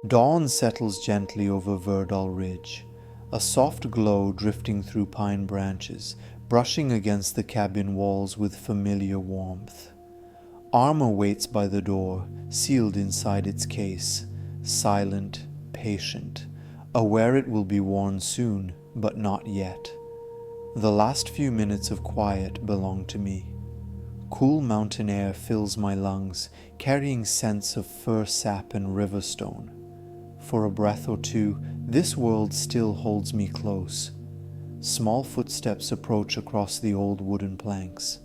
Dawn settles gently over Verdal Ridge, a soft glow drifting through pine branches, brushing against the cabin walls with familiar warmth. Armor waits by the door, sealed inside its case, silent, patient, aware it will be worn soon, but not yet. The last few minutes of quiet belong to me. Cool mountain air fills my lungs, carrying scents of fir sap and river stone. For a breath or two, this world still holds me close. Small footsteps approach across the old wooden planks.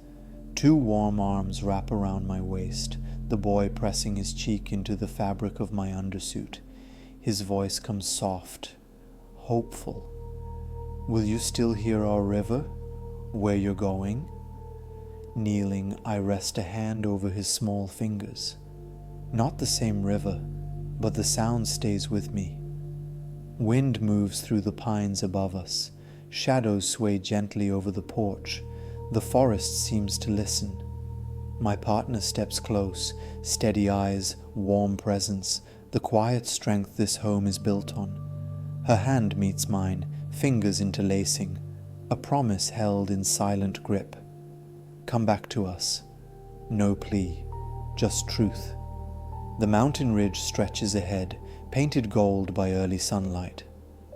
Two warm arms wrap around my waist, the boy pressing his cheek into the fabric of my undersuit. His voice comes soft, hopeful. Will you still hear our river? Where you're going? Kneeling, I rest a hand over his small fingers. Not the same river, but the sound stays with me. Wind moves through the pines above us. Shadows sway gently over the porch. The forest seems to listen. My partner steps close, steady eyes, warm presence, the quiet strength this home is built on. Her hand meets mine, fingers interlacing, a promise held in silent grip. Come back to us. No plea, just truth. The mountain ridge stretches ahead, painted gold by early sunlight.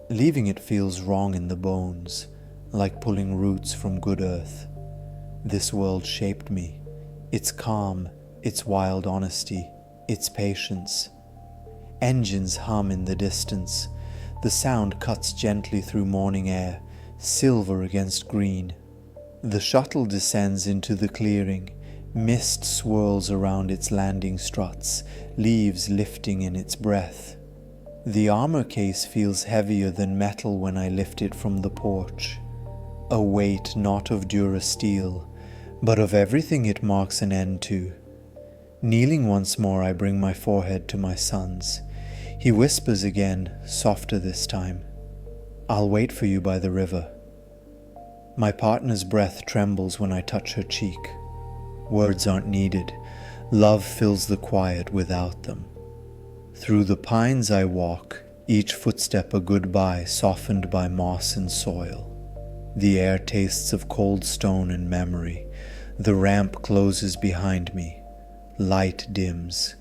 Leaving it feels wrong in the bones, like pulling roots from good earth. This world shaped me, its calm, its wild honesty, its patience. Engines hum in the distance. The sound cuts gently through morning air, silver against green. The shuttle descends into the clearing. Mist swirls around its landing struts, leaves lifting in its breath. The armor case feels heavier than metal when I lift it from the porch. A weight not of durasteel, but of everything it marks an end to. Kneeling once more, I bring my forehead to my son's. He whispers again, softer this time. I'll wait for you by the river. My partner's breath trembles when I touch her cheek. Words aren't needed. Love fills the quiet without them. Through the pines I walk, each footstep a goodbye softened by moss and soil. The air tastes of cold stone and memory. The ramp closes behind me. Light dims.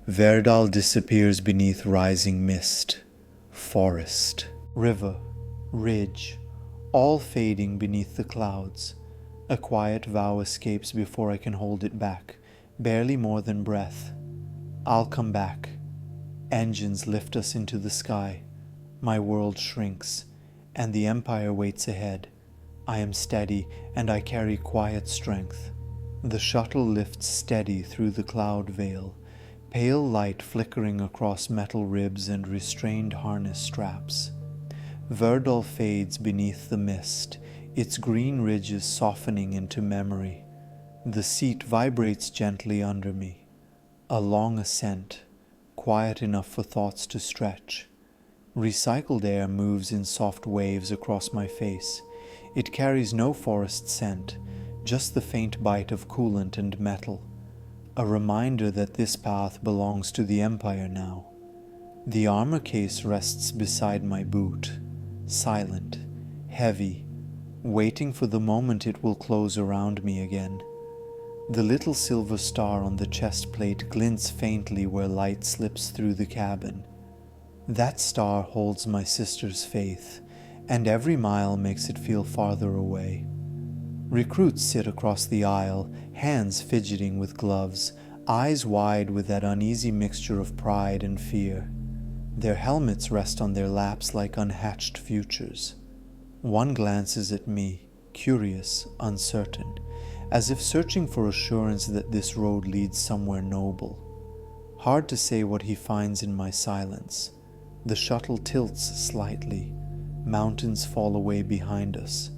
Verdal disappears beneath rising mist. Forest, river, ridge, all fading beneath the clouds. A quiet vow escapes before I can hold it back, barely more than breath. I'll come back. Engines lift us into the sky. My world shrinks, and the empire waits ahead. I am steady, and I carry quiet strength. The shuttle lifts steady through the cloud veil, pale light flickering across metal ribs and restrained harness straps. Verdal fades beneath the mist, its green ridges softening into memory. The seat vibrates gently under me. A long ascent, quiet enough for thoughts to stretch. Recycled air moves in soft waves across my face. It carries no forest scent, just the faint bite of coolant and metal. A reminder that this path belongs to the Empire now. The armor case rests beside my boot, silent, heavy, waiting for the moment it will close around me again. The little silver star on the chest plate glints faintly where light slips through the cabin. That star holds my sister's faith, and every mile makes it feel farther away. Recruits sit across the aisle, hands fidgeting with gloves, eyes wide with that uneasy mixture of pride and fear. Their helmets rest on their laps like unhatched futures. One glances at me, curious, uncertain, as if searching for assurance that this road leads somewhere noble. Hard to say what he finds in my silence. The shuttle tilts slightly. Mountains fall away behind us,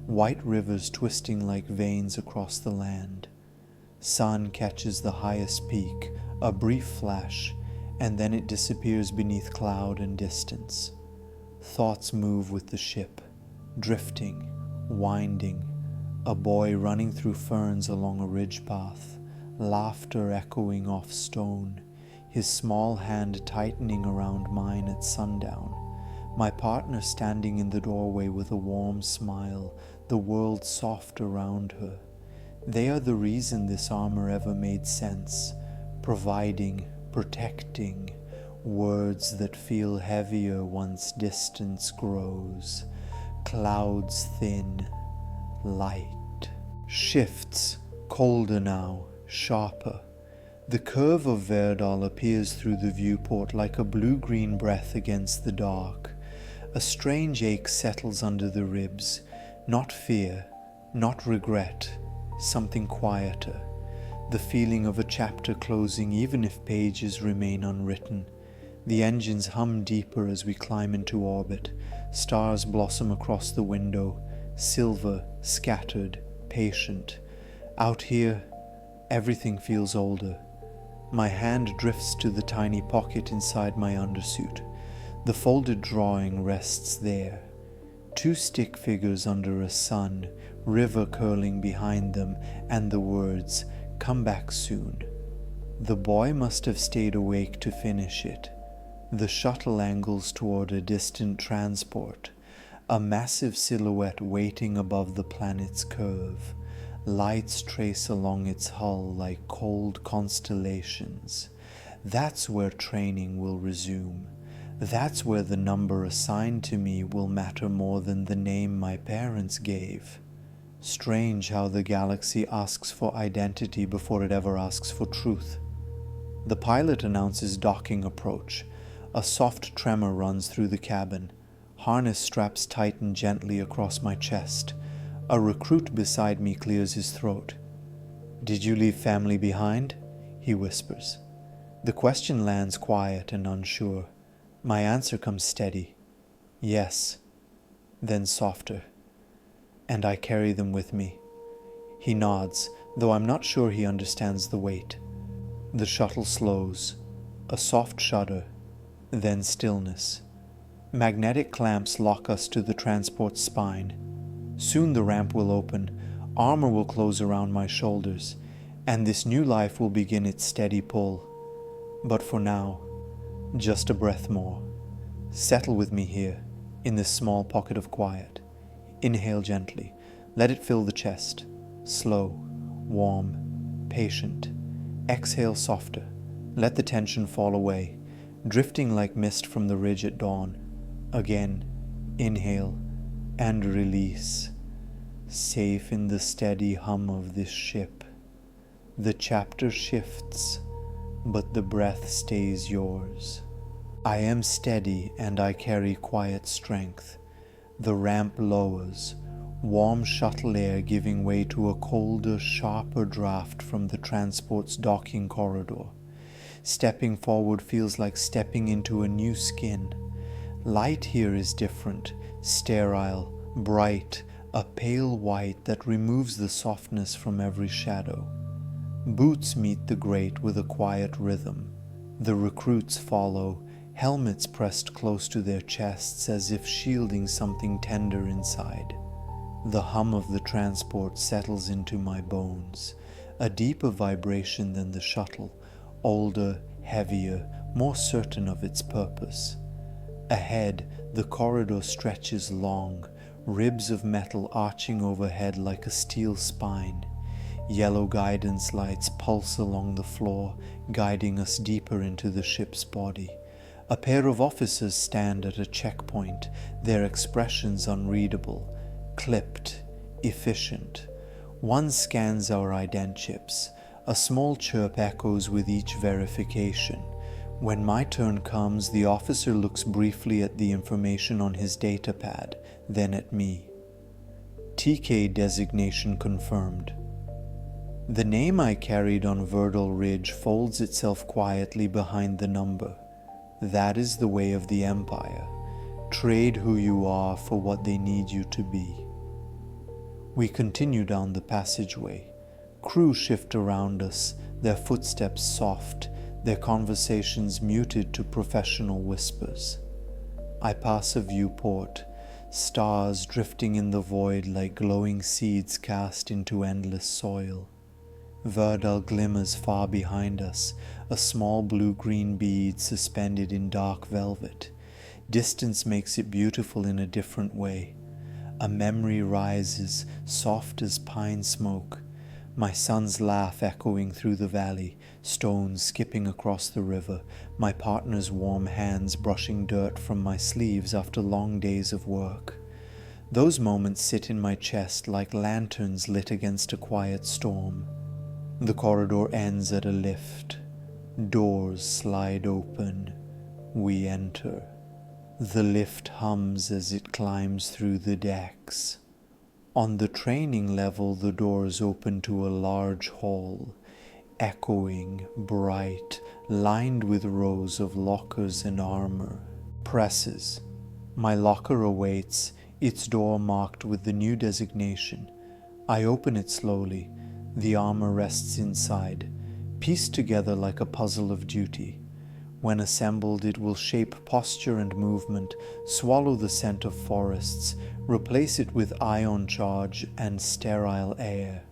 white rivers twisting like veins across the land. Sun catches the highest peak, a brief flash, and then it disappears beneath cloud and distance. Thoughts move with the ship, drifting, winding, a boy running through ferns along a ridge path, laughter echoing off stone, his small hand tightening around mine at sundown. My partner standing in the doorway with a warm smile, the world soft around her. They are the reason this armor ever made sense, providing, protecting, words that feel heavier once distance grows. Clouds thin, light. Shifts, colder now, sharper. The curve of Verdal appears through the viewport like a blue-green breath against the dark. A strange ache settles under the ribs, not fear, not regret, something quieter. The feeling of a chapter closing even if pages remain unwritten. The engines hum deeper as we climb into orbit. Stars blossom across the window, silver, scattered, patient. Out here, everything feels older. My hand drifts to the tiny pocket inside my undersuit. The folded drawing rests there. 2 stick figures under a sun, river curling behind them, and the words, "Come back soon." The boy must have stayed awake to finish it. The shuttle angles toward a distant transport, a massive silhouette waiting above the planet's curve. Lights trace along its hull like cold constellations. That's where training will resume. That's where the number assigned to me will matter more than the name my parents gave. Strange how the galaxy asks for identity before it ever asks for truth. The pilot announces docking approach. A soft tremor runs through the cabin. Harness straps tighten gently across my chest. A recruit beside me clears his throat. "Did you leave family behind?" he whispers. The question lands quiet and unsure. My answer comes steady. "Yes." Then softer. "And I carry them with me." He nods, though I'm not sure he understands the weight. The shuttle slows. A soft shudder. Then stillness. Magnetic clamps lock us to the transport's spine. Soon the ramp will open, armor will close around my shoulders, and this new life will begin its steady pull. But for now, just a breath more. Settle with me here, in this small pocket of quiet. Inhale gently, let it fill the chest. Slow, warm, patient. Exhale softer, let the tension fall away, drifting like mist from the ridge at dawn. Again, inhale and release. Safe in the steady hum of this ship. The chapter shifts, but the breath stays yours. I am steady and I carry quiet strength. The ramp lowers, warm shuttle air giving way to a colder, sharper draft from the transport's docking corridor. Stepping forward feels like stepping into a new skin. Light here is different, sterile, bright, a pale white that removes the softness from every shadow. Boots meet the grate with a quiet rhythm. The recruits follow, helmets pressed close to their chests as if shielding something tender inside. The hum of the transport settles into my bones, a deeper vibration than the shuttle, older, heavier, more certain of its purpose. Ahead, the corridor stretches long, ribs of metal arching overhead like a steel spine. Yellow guidance lights pulse along the floor, guiding us deeper into the ship's body. A pair of officers stand at a checkpoint, their expressions unreadable, clipped, efficient. One scans our ident chips. A small chirp echoes with each verification. When my turn comes, the officer looks briefly at the information on his datapad, then at me. TK designation confirmed. The name I carried on Verdal Ridge folds itself quietly behind the number. That is the way of the Empire. Trade who you are for what they need you to be. We continue down the passageway. Crew shift around us, their footsteps soft, their conversations muted to professional whispers. I pass a viewport, stars drifting in the void like glowing seeds cast into endless soil. Verdal glimmers far behind us, a small blue-green bead suspended in dark velvet. Distance makes it beautiful in a different way. A memory rises, soft as pine smoke. My son's laugh echoing through the valley, stones skipping across the river, my partner's warm hands brushing dirt from my sleeves after long days of work. Those moments sit in my chest like lanterns lit against a quiet storm. The corridor ends at a lift. Doors slide open. We enter. The lift hums as it climbs through the decks. On the training level, the doors open to a large hall, echoing, bright, lined with rows of lockers and armor. Presses. My locker awaits, its door marked with the new designation. I open it slowly. The armor rests inside, pieced together like a puzzle of duty. When assembled, it will shape posture and movement, swallow the scent of forests, replace it with ion charge and sterile air.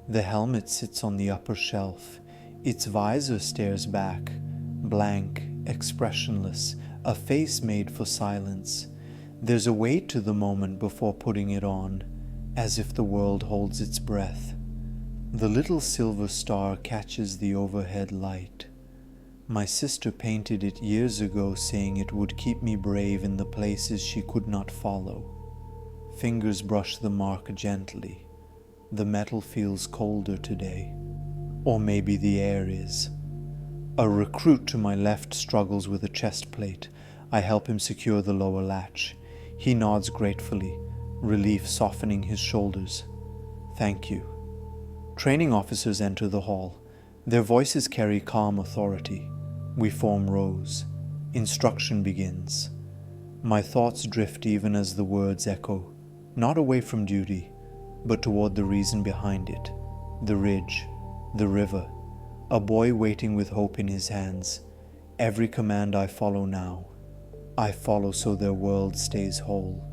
The helmet sits on the upper shelf. Its visor stares back, blank, expressionless, a face made for silence. There's a weight to the moment before putting it on, as if the world holds its breath. The little silver star catches the overhead light. My sister painted it years ago, saying it would keep me brave in the places she could not follow. Fingers brush the mark gently. The metal feels colder today. Or maybe the air is. A recruit to my left struggles with a chest plate. I help him secure the lower latch. He nods gratefully, relief softening his shoulders. Thank you. Training officers enter the hall. Their voices carry calm authority. We form rows. Instruction begins. My thoughts drift even as the words echo, not away from duty, but toward the reason behind it. The ridge, the river, a boy waiting with hope in his hands. Every command I follow now. I follow so their world stays whole.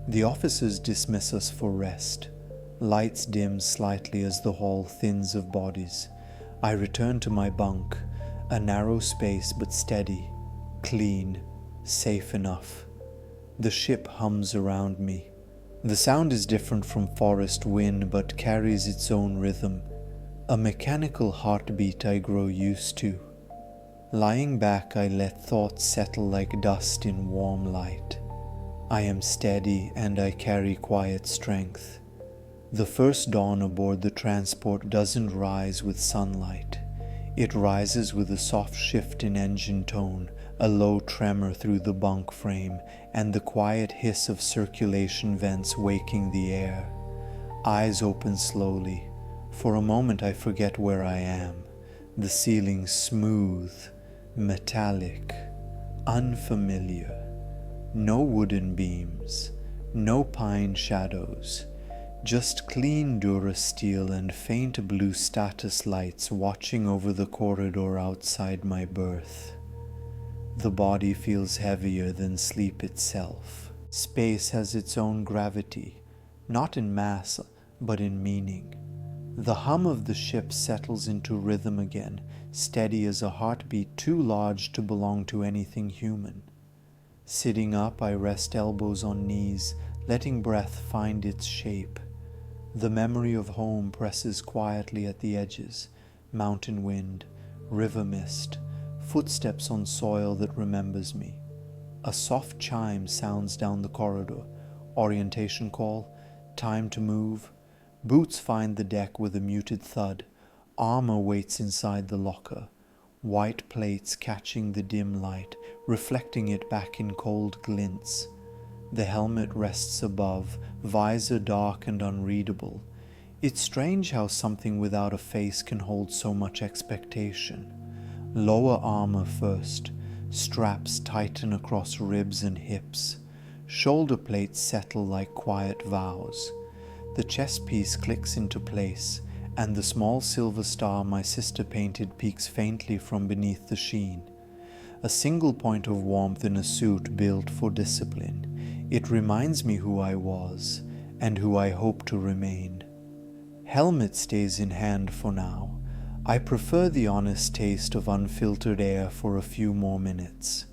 The officers dismiss us for rest. Lights dim slightly as the hall thins of bodies. I return to my bunk, a narrow space but steady, clean, safe enough. The ship hums around me. The sound is different from forest wind but carries its own rhythm, a mechanical heartbeat I grow used to. Lying back, I let thoughts settle like dust in warm light. I am steady and I carry quiet strength. The first dawn aboard the transport doesn't rise with sunlight. It rises with a soft shift in engine tone, a low tremor through the bunk frame, and the quiet hiss of circulation vents waking the air. Eyes open slowly. For a moment I forget where I am. The ceiling smooth, metallic, unfamiliar. No wooden beams, no pine shadows. Just clean durasteel and faint blue status lights watching over the corridor outside my berth. The body feels heavier than sleep itself. Space has its own gravity, not in mass, but in meaning. The hum of the ship settles into rhythm again, steady as a heartbeat too large to belong to anything human. Sitting up, I rest elbows on knees, letting breath find its shape. The memory of home presses quietly at the edges. Mountain wind, river mist, footsteps on soil that remembers me. A soft chime sounds down the corridor. Orientation call, time to move. Boots find the deck with a muted thud. Armor waits inside the locker. White plates catching the dim light, reflecting it back in cold glints. The helmet rests above, visor dark and unreadable. It's strange how something without a face can hold so much expectation. Lower armor first. Straps tighten across ribs and hips. Shoulder plates settle like quiet vows. The chest piece clicks into place, and the small silver star my sister painted peeks faintly from beneath the sheen. A single point of warmth in a suit built for discipline. It reminds me who I was, and who I hope to remain. Helmet stays in hand for now. I prefer the honest taste of unfiltered air for a few more minutes.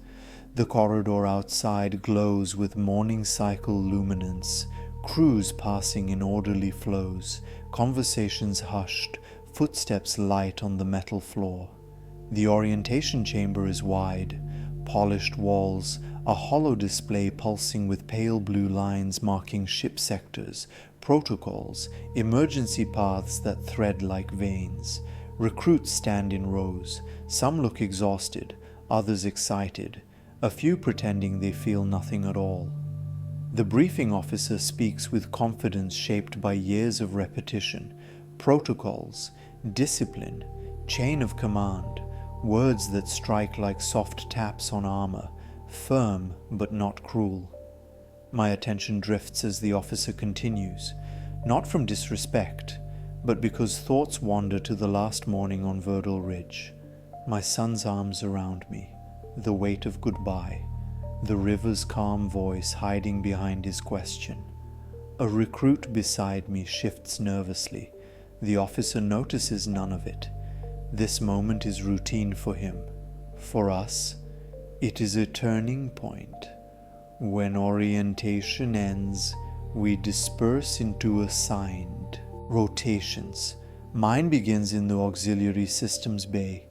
The corridor outside glows with morning cycle luminance, crews passing in orderly flows, conversations hushed, footsteps light on the metal floor. The orientation chamber is wide, polished walls, a hollow display pulsing with pale blue lines marking ship sectors, protocols, emergency paths that thread like veins. Recruits stand in rows. Some look exhausted, others excited, a few pretending they feel nothing at all. The briefing officer speaks with confidence shaped by years of repetition, protocols, discipline, chain of command, words that strike like soft taps on armor, firm but not cruel. My attention drifts as the officer continues, not from disrespect, but because thoughts wander to the last morning on Verdal Ridge. My son's arms around me, the weight of goodbye, the river's calm voice hiding behind his question. A recruit beside me shifts nervously. The officer notices none of it. This moment is routine for him. For us, it is a turning point. When orientation ends, we disperse into assigned rotations. Mine begins in the auxiliary systems bay.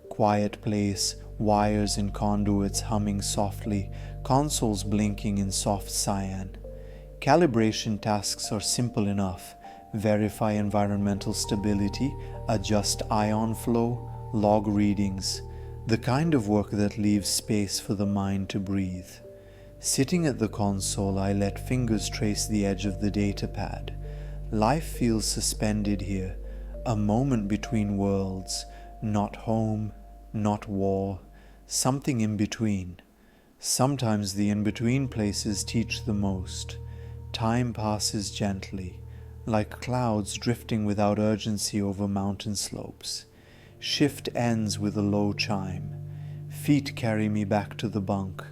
Quiet place, wires and conduits humming softly, consoles blinking in soft cyan. Calibration tasks are simple enough. Verify environmental stability, adjust ion flow, log readings, the kind of work that leaves space for the mind to breathe. Sitting at the console, I let fingers trace the edge of the data pad. Life feels suspended here, a moment between worlds, not home, not war, something in between. Sometimes the in-between places teach the most. Time passes gently, like clouds drifting without urgency over mountain slopes. Shift ends with a low chime. Feet carry me back to the bunk,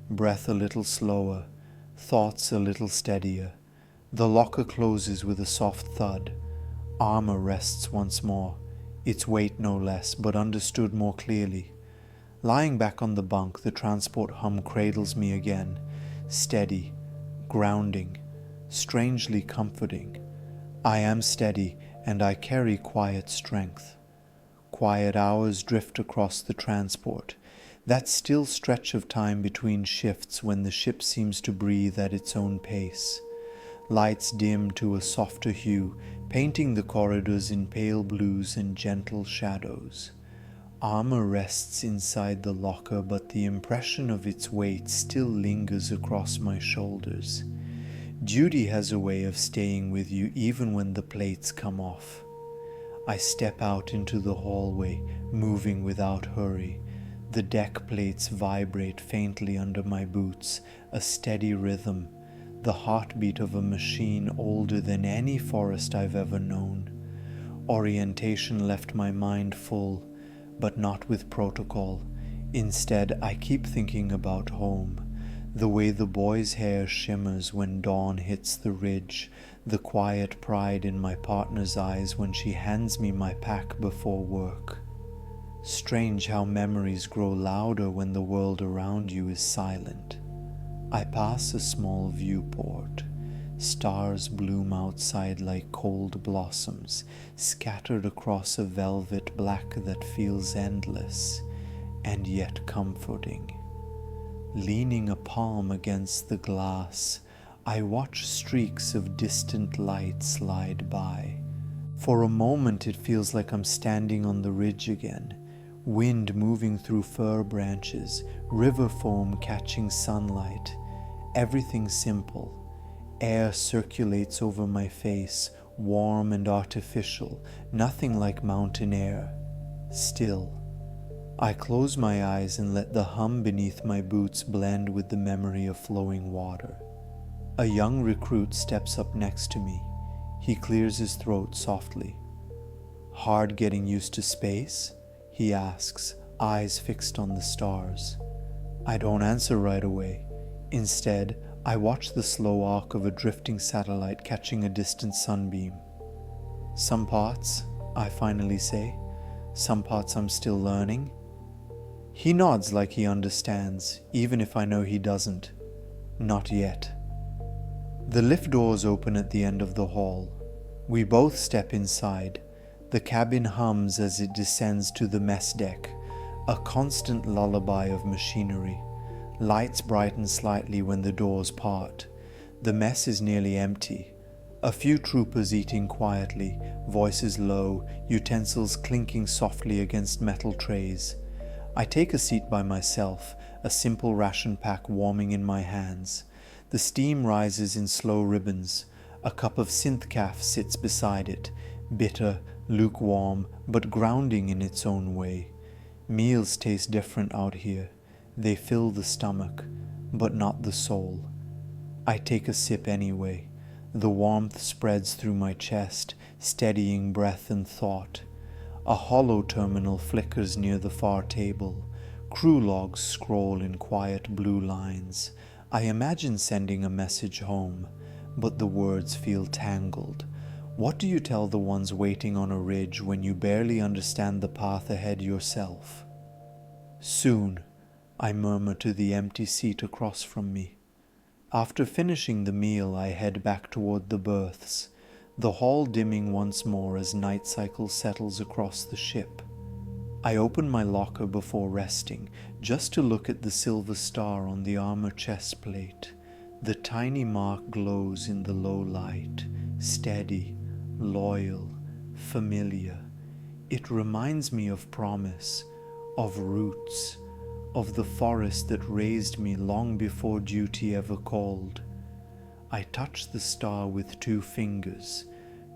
breath a little slower, thoughts a little steadier. The locker closes with a soft thud. Armor rests once more, its weight no less, but understood more clearly. Lying back on the bunk, the transport hum cradles me again, steady, grounding, strangely comforting. I am steady, and I carry quiet strength. Quiet hours drift across the transport, that still stretch of time between shifts when the ship seems to breathe at its own pace. Lights dim to a softer hue, painting the corridors in pale blues and gentle shadows. Armor rests inside the locker, but the impression of its weight still lingers across my shoulders. Duty has a way of staying with you even when the plates come off. I step out into the hallway, moving without hurry. The deck plates vibrate faintly under my boots, a steady rhythm, the heartbeat of a machine older than any forest I've ever known. Orientation left my mind full, but not with protocol. Instead, I keep thinking about home. The way the boy's hair shimmers when dawn hits the ridge, the quiet pride in my partner's eyes when she hands me my pack before work. Strange how memories grow louder when the world around you is silent. I pass a small viewport. Stars bloom outside like cold blossoms, scattered across a velvet black that feels endless, and yet comforting. Leaning a palm against the glass, I watch streaks of distant light slide by. For a moment it feels like I'm standing on the ridge again, wind moving through fir branches, river foam catching sunlight. Everything simple. Air circulates over my face, warm and artificial, nothing like mountain air. Still. I close my eyes and let the hum beneath my boots blend with the memory of flowing water. A young recruit steps up next to me. He clears his throat softly. "Hard getting used to space?" he asks, eyes fixed on the stars. I don't answer right away. Instead, I watch the slow arc of a drifting satellite catching a distant sunbeam. Some parts, I finally say. Some parts I'm still learning. He nods like he understands, even if I know he doesn't. Not yet. The lift doors open at the end of the hall. We both step inside. The cabin hums as it descends to the mess deck, a constant lullaby of machinery. Lights brighten slightly when the doors part. The mess is nearly empty. A few troopers eating quietly, voices low, utensils clinking softly against metal trays. I take a seat by myself, a simple ration pack warming in my hands. The steam rises in slow ribbons. A cup of synth-caf sits beside it, bitter, lukewarm, but grounding in its own way. Meals taste different out here. They fill the stomach, but not the soul. I take a sip anyway. The warmth spreads through my chest, steadying breath and thought. A hollow terminal flickers near the far table. Crew logs scroll in quiet blue lines. I imagine sending a message home, but the words feel tangled. What do you tell the ones waiting on a ridge when you barely understand the path ahead yourself? Soon, I murmur to the empty seat across from me. After finishing the meal, I head back toward the berths, the hall dimming once more as night cycle settles across the ship. I open my locker before resting, just to look at the silver star on the armor chest plate. The tiny mark glows in the low light, steady, loyal, familiar. It reminds me of promise, of roots, of the forest that raised me long before duty ever called. I touch the star with 2 fingers,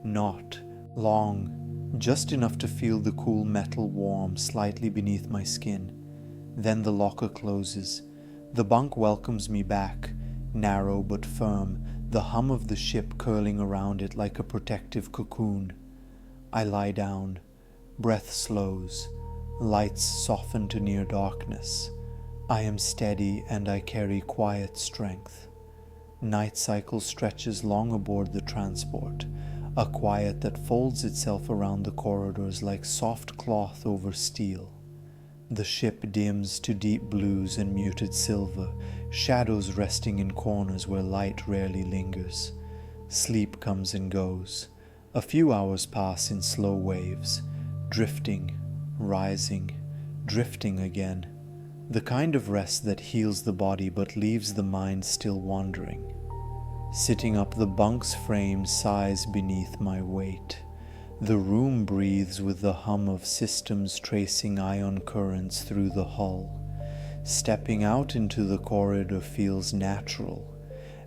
not long, just enough to feel the cool metal warm slightly beneath my skin. Then the locker closes. The bunk welcomes me back, narrow but firm, the hum of the ship curling around it like a protective cocoon. I lie down. Breath slows. Lights soften to near darkness. I am steady and I carry quiet strength. Night cycle stretches long aboard the transport, a quiet that folds itself around the corridors like soft cloth over steel. The ship dims to deep blues and muted silver, shadows resting in corners where light rarely lingers. Sleep comes and goes. A few hours pass in slow waves, drifting, rising, drifting again. The kind of rest that heals the body but leaves the mind still wandering. Sitting up, the bunk's frame sighs beneath my weight. The room breathes with the hum of systems tracing ion currents through the hull. Stepping out into the corridor feels natural,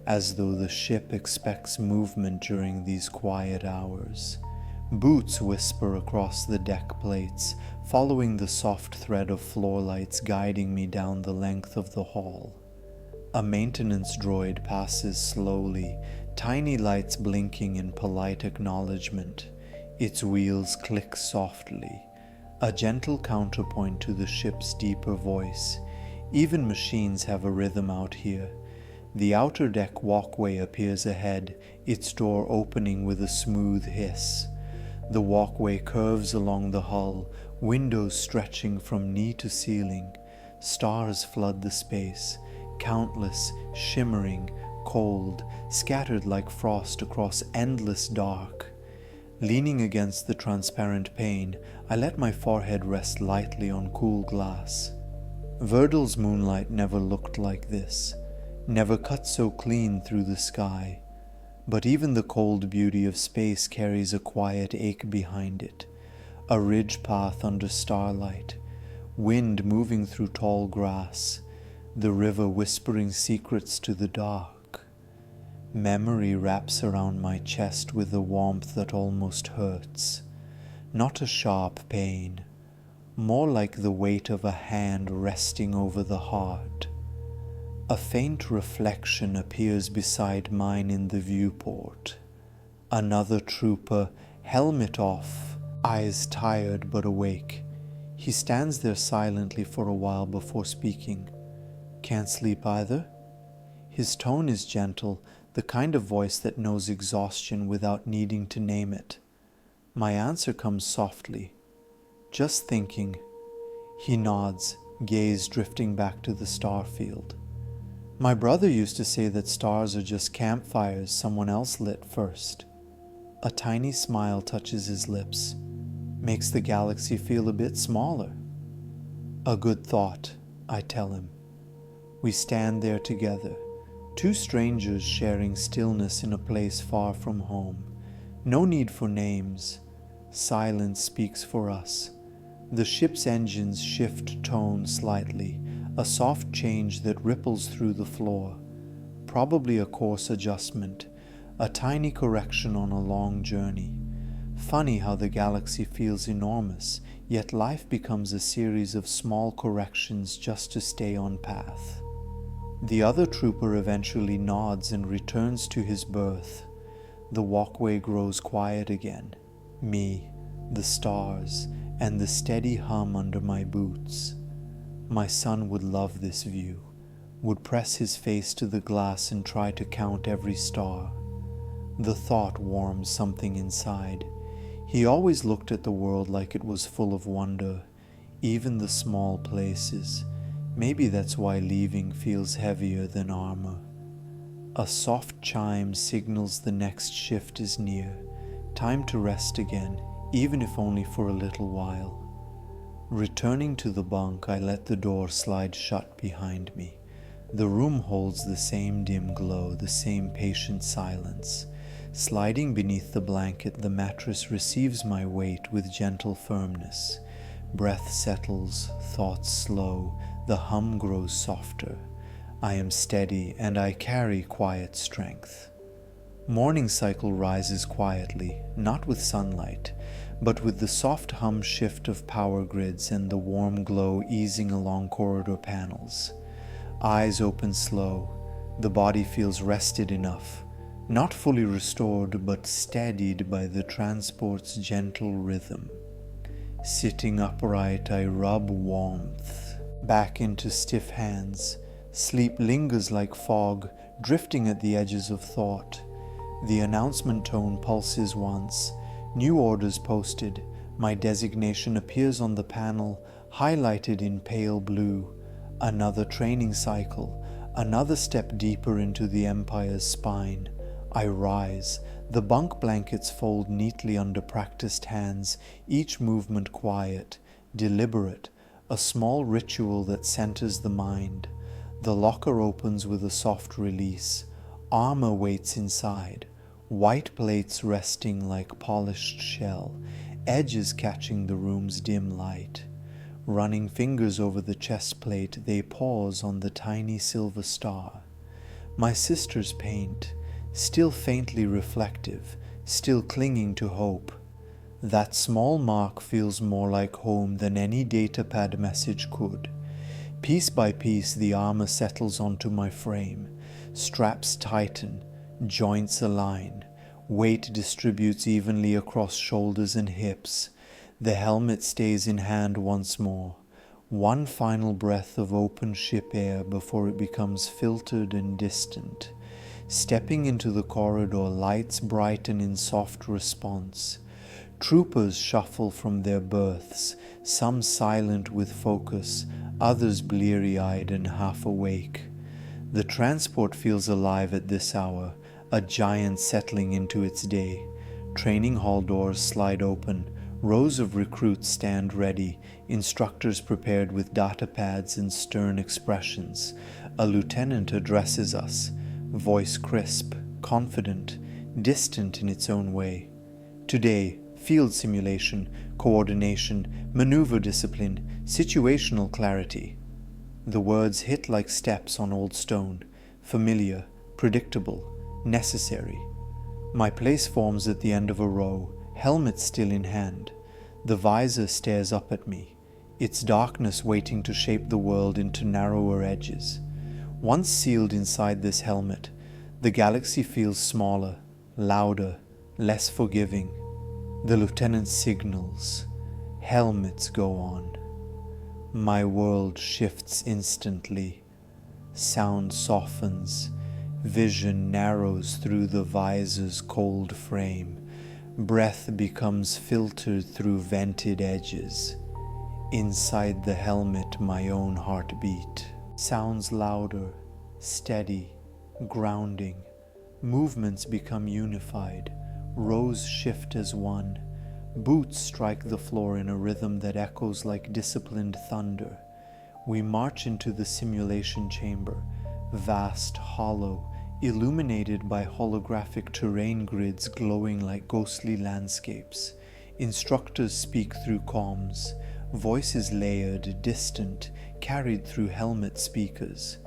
as though the ship expects movement during these quiet hours. Boots whisper across the deck plates, following the soft thread of floor lights guiding me down the length of the hall. A maintenance droid passes slowly, tiny lights blinking in polite acknowledgement. Its wheels click softly, a gentle counterpoint to the ship's deeper voice. Even machines have a rhythm out here. The outer deck walkway appears ahead, its door opening with a smooth hiss. The walkway curves along the hull, windows stretching from knee to ceiling. Stars flood the space, countless, shimmering, cold, scattered like frost across endless dark. Leaning against the transparent pane, I let my forehead rest lightly on cool glass. Verdal's moonlight never looked like this, never cut so clean through the sky. But even the cold beauty of space carries a quiet ache behind it, a ridge path under starlight, wind moving through tall grass, the river whispering secrets to the dark. Memory wraps around my chest with a warmth that almost hurts, not a sharp pain, more like the weight of a hand resting over the heart. A faint reflection appears beside mine in the viewport. Another trooper, helmet off, eyes tired but awake. He stands there silently for a while before speaking. "Can't sleep either?" His tone is gentle, the kind of voice that knows exhaustion without needing to name it. My answer comes softly. Just thinking. He nods, gaze drifting back to the star field. My brother used to say that stars are just campfires someone else lit first. A tiny smile touches his lips, makes the galaxy feel a bit smaller. A good thought, I tell him. We stand there together, two strangers sharing stillness in a place far from home. No need for names. Silence speaks for us. The ship's engines shift tone slightly, a soft change that ripples through the floor. Probably a course adjustment, a tiny correction on a long journey. Funny how the galaxy feels enormous, yet life becomes a series of small corrections just to stay on path. The other trooper eventually nods and returns to his berth. The walkway grows quiet again. Me, the stars, and the steady hum under my boots. My son would love this view, would press his face to the glass and try to count every star. The thought warms something inside. He always looked at the world like it was full of wonder, even the small places. Maybe that's why leaving feels heavier than armor. A soft chime signals the next shift is near. Time to rest again, even if only for a little while. Returning to the bunk, I let the door slide shut behind me. The room holds the same dim glow, the same patient silence. Sliding beneath the blanket, the mattress receives my weight with gentle firmness. Breath settles, thoughts slow, the hum grows softer. I am steady, and I carry quiet strength. Morning cycle rises quietly, not with sunlight, but with the soft hum shift of power grids and the warm glow easing along corridor panels. Eyes open slow, the body feels rested enough, not fully restored but steadied by the transport's gentle rhythm. Sitting upright, I rub warmth back into stiff hands. Sleep lingers like fog, drifting at the edges of thought. The announcement tone pulses once. New orders posted. My designation appears on the panel, highlighted in pale blue. Another training cycle, another step deeper into the Empire's spine. I rise. The bunk blankets fold neatly under practiced hands, each movement quiet, deliberate, a small ritual that centers the mind. The locker opens with a soft release. Armor waits inside. White plates resting like polished shell, edges catching the room's dim light. Running fingers over the chest plate, they pause on the tiny silver star. My sister's paint, still faintly reflective, still clinging to hope. That small mark feels more like home than any datapad message could. Piece by piece, the armor settles onto my frame. Straps tighten, joints align. Weight distributes evenly across shoulders and hips. The helmet stays in hand once more. One final breath of open ship air before it becomes filtered and distant. Stepping into the corridor, lights brighten in soft response. Troopers shuffle from their berths, some silent with focus, others bleary-eyed and half awake. The transport feels alive at this hour, a giant settling into its day. Training hall doors slide open. Rows of recruits stand ready, instructors prepared with data pads and stern expressions. A lieutenant addresses us, voice crisp, confident, distant in its own way. Today, field simulation, coordination, maneuver discipline, situational clarity. The words hit like steps on old stone, familiar, predictable, necessary. My place forms at the end of a row, helmet still in hand. The visor stares up at me, its darkness waiting to shape the world into narrower edges. Once sealed inside this helmet, the galaxy feels smaller, louder, less forgiving. The lieutenant signals. Helmets go on. My world shifts instantly. Sound softens. Vision narrows through the visor's cold frame. Breath becomes filtered through vented edges. Inside the helmet, my own heartbeat sounds louder, steady, grounding. Movements become unified. Rows shift as one. Boots strike the floor in a rhythm that echoes like disciplined thunder. We march into the simulation chamber, vast, hollow, illuminated by holographic terrain grids glowing like ghostly landscapes. Instructors speak through comms, voices layered, distant, carried through helmet speakers.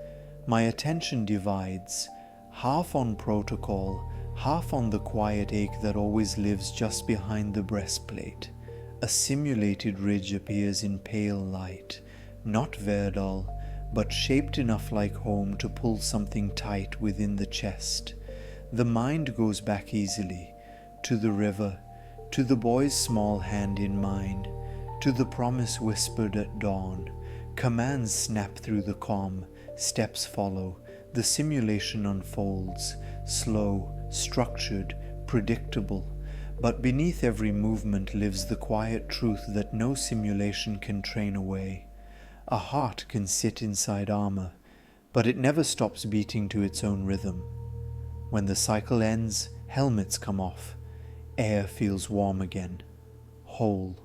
My attention divides, half on protocol, half on the quiet ache that always lives just behind the breastplate. A simulated ridge appears in pale light, not Verdal, but shaped enough like home to pull something tight within the chest. The mind goes back easily, to the river, to the boy's small hand in mine, to the promise whispered at dawn. Commands snap through the comm, steps follow, the simulation unfolds, slow, structured, predictable, but beneath every movement lives the quiet truth that no simulation can train away. A heart can sit inside armor, but it never stops beating to its own rhythm. When the cycle ends, helmets come off. Air feels warm again, whole.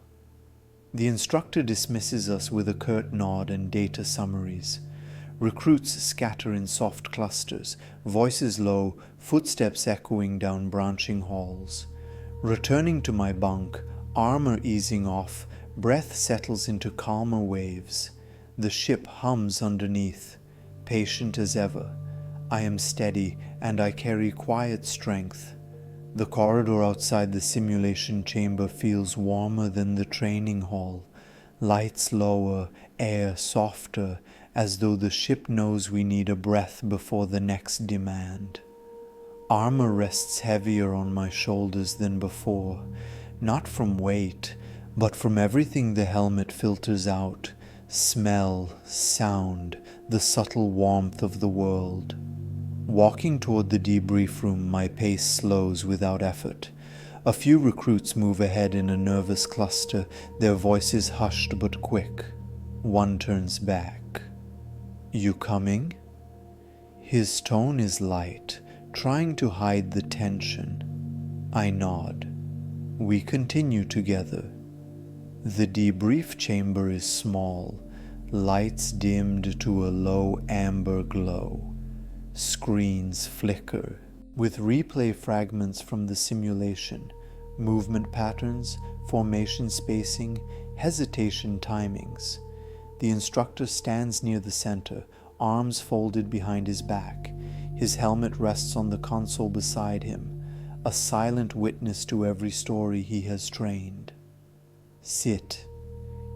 The instructor dismisses us with a curt nod and data summaries. Recruits scatter in soft clusters, voices low, footsteps echoing down branching halls. Returning to my bunk, armor easing off, breath settles into calmer waves. The ship hums underneath, patient as ever. I am steady, and I carry quiet strength. The corridor outside the simulation chamber feels warmer than the training hall. Lights lower, air softer, as though the ship knows we need a breath before the next demand. Armor rests heavier on my shoulders than before, not from weight, but from everything the helmet filters out. Smell, sound, the subtle warmth of the world. Walking toward the debrief room, my pace slows without effort. A few recruits move ahead in a nervous cluster, their voices hushed but quick. One turns back. "You coming?" His tone is light, trying to hide the tension. I nod. We continue together. The debrief chamber is small, lights dimmed to a low amber glow. Screens flicker, with replay fragments from the simulation, movement patterns, formation spacing, hesitation timings. The instructor stands near the center, arms folded behind his back. His helmet rests on the console beside him, a silent witness to every story he has trained. "Sit."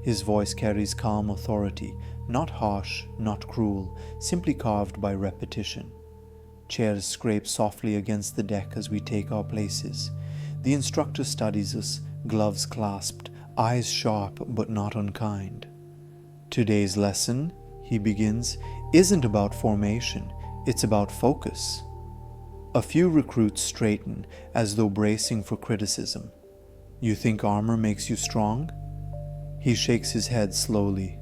His voice carries calm authority, not harsh, not cruel, simply carved by repetition. Chairs scrape softly against the deck as we take our places. The instructor studies us, gloves clasped, eyes sharp but not unkind. "Today's lesson," he begins, "isn't about formation, it's about focus." A few recruits straighten, as though bracing for criticism. "You think armor makes you strong?" He shakes his head slowly.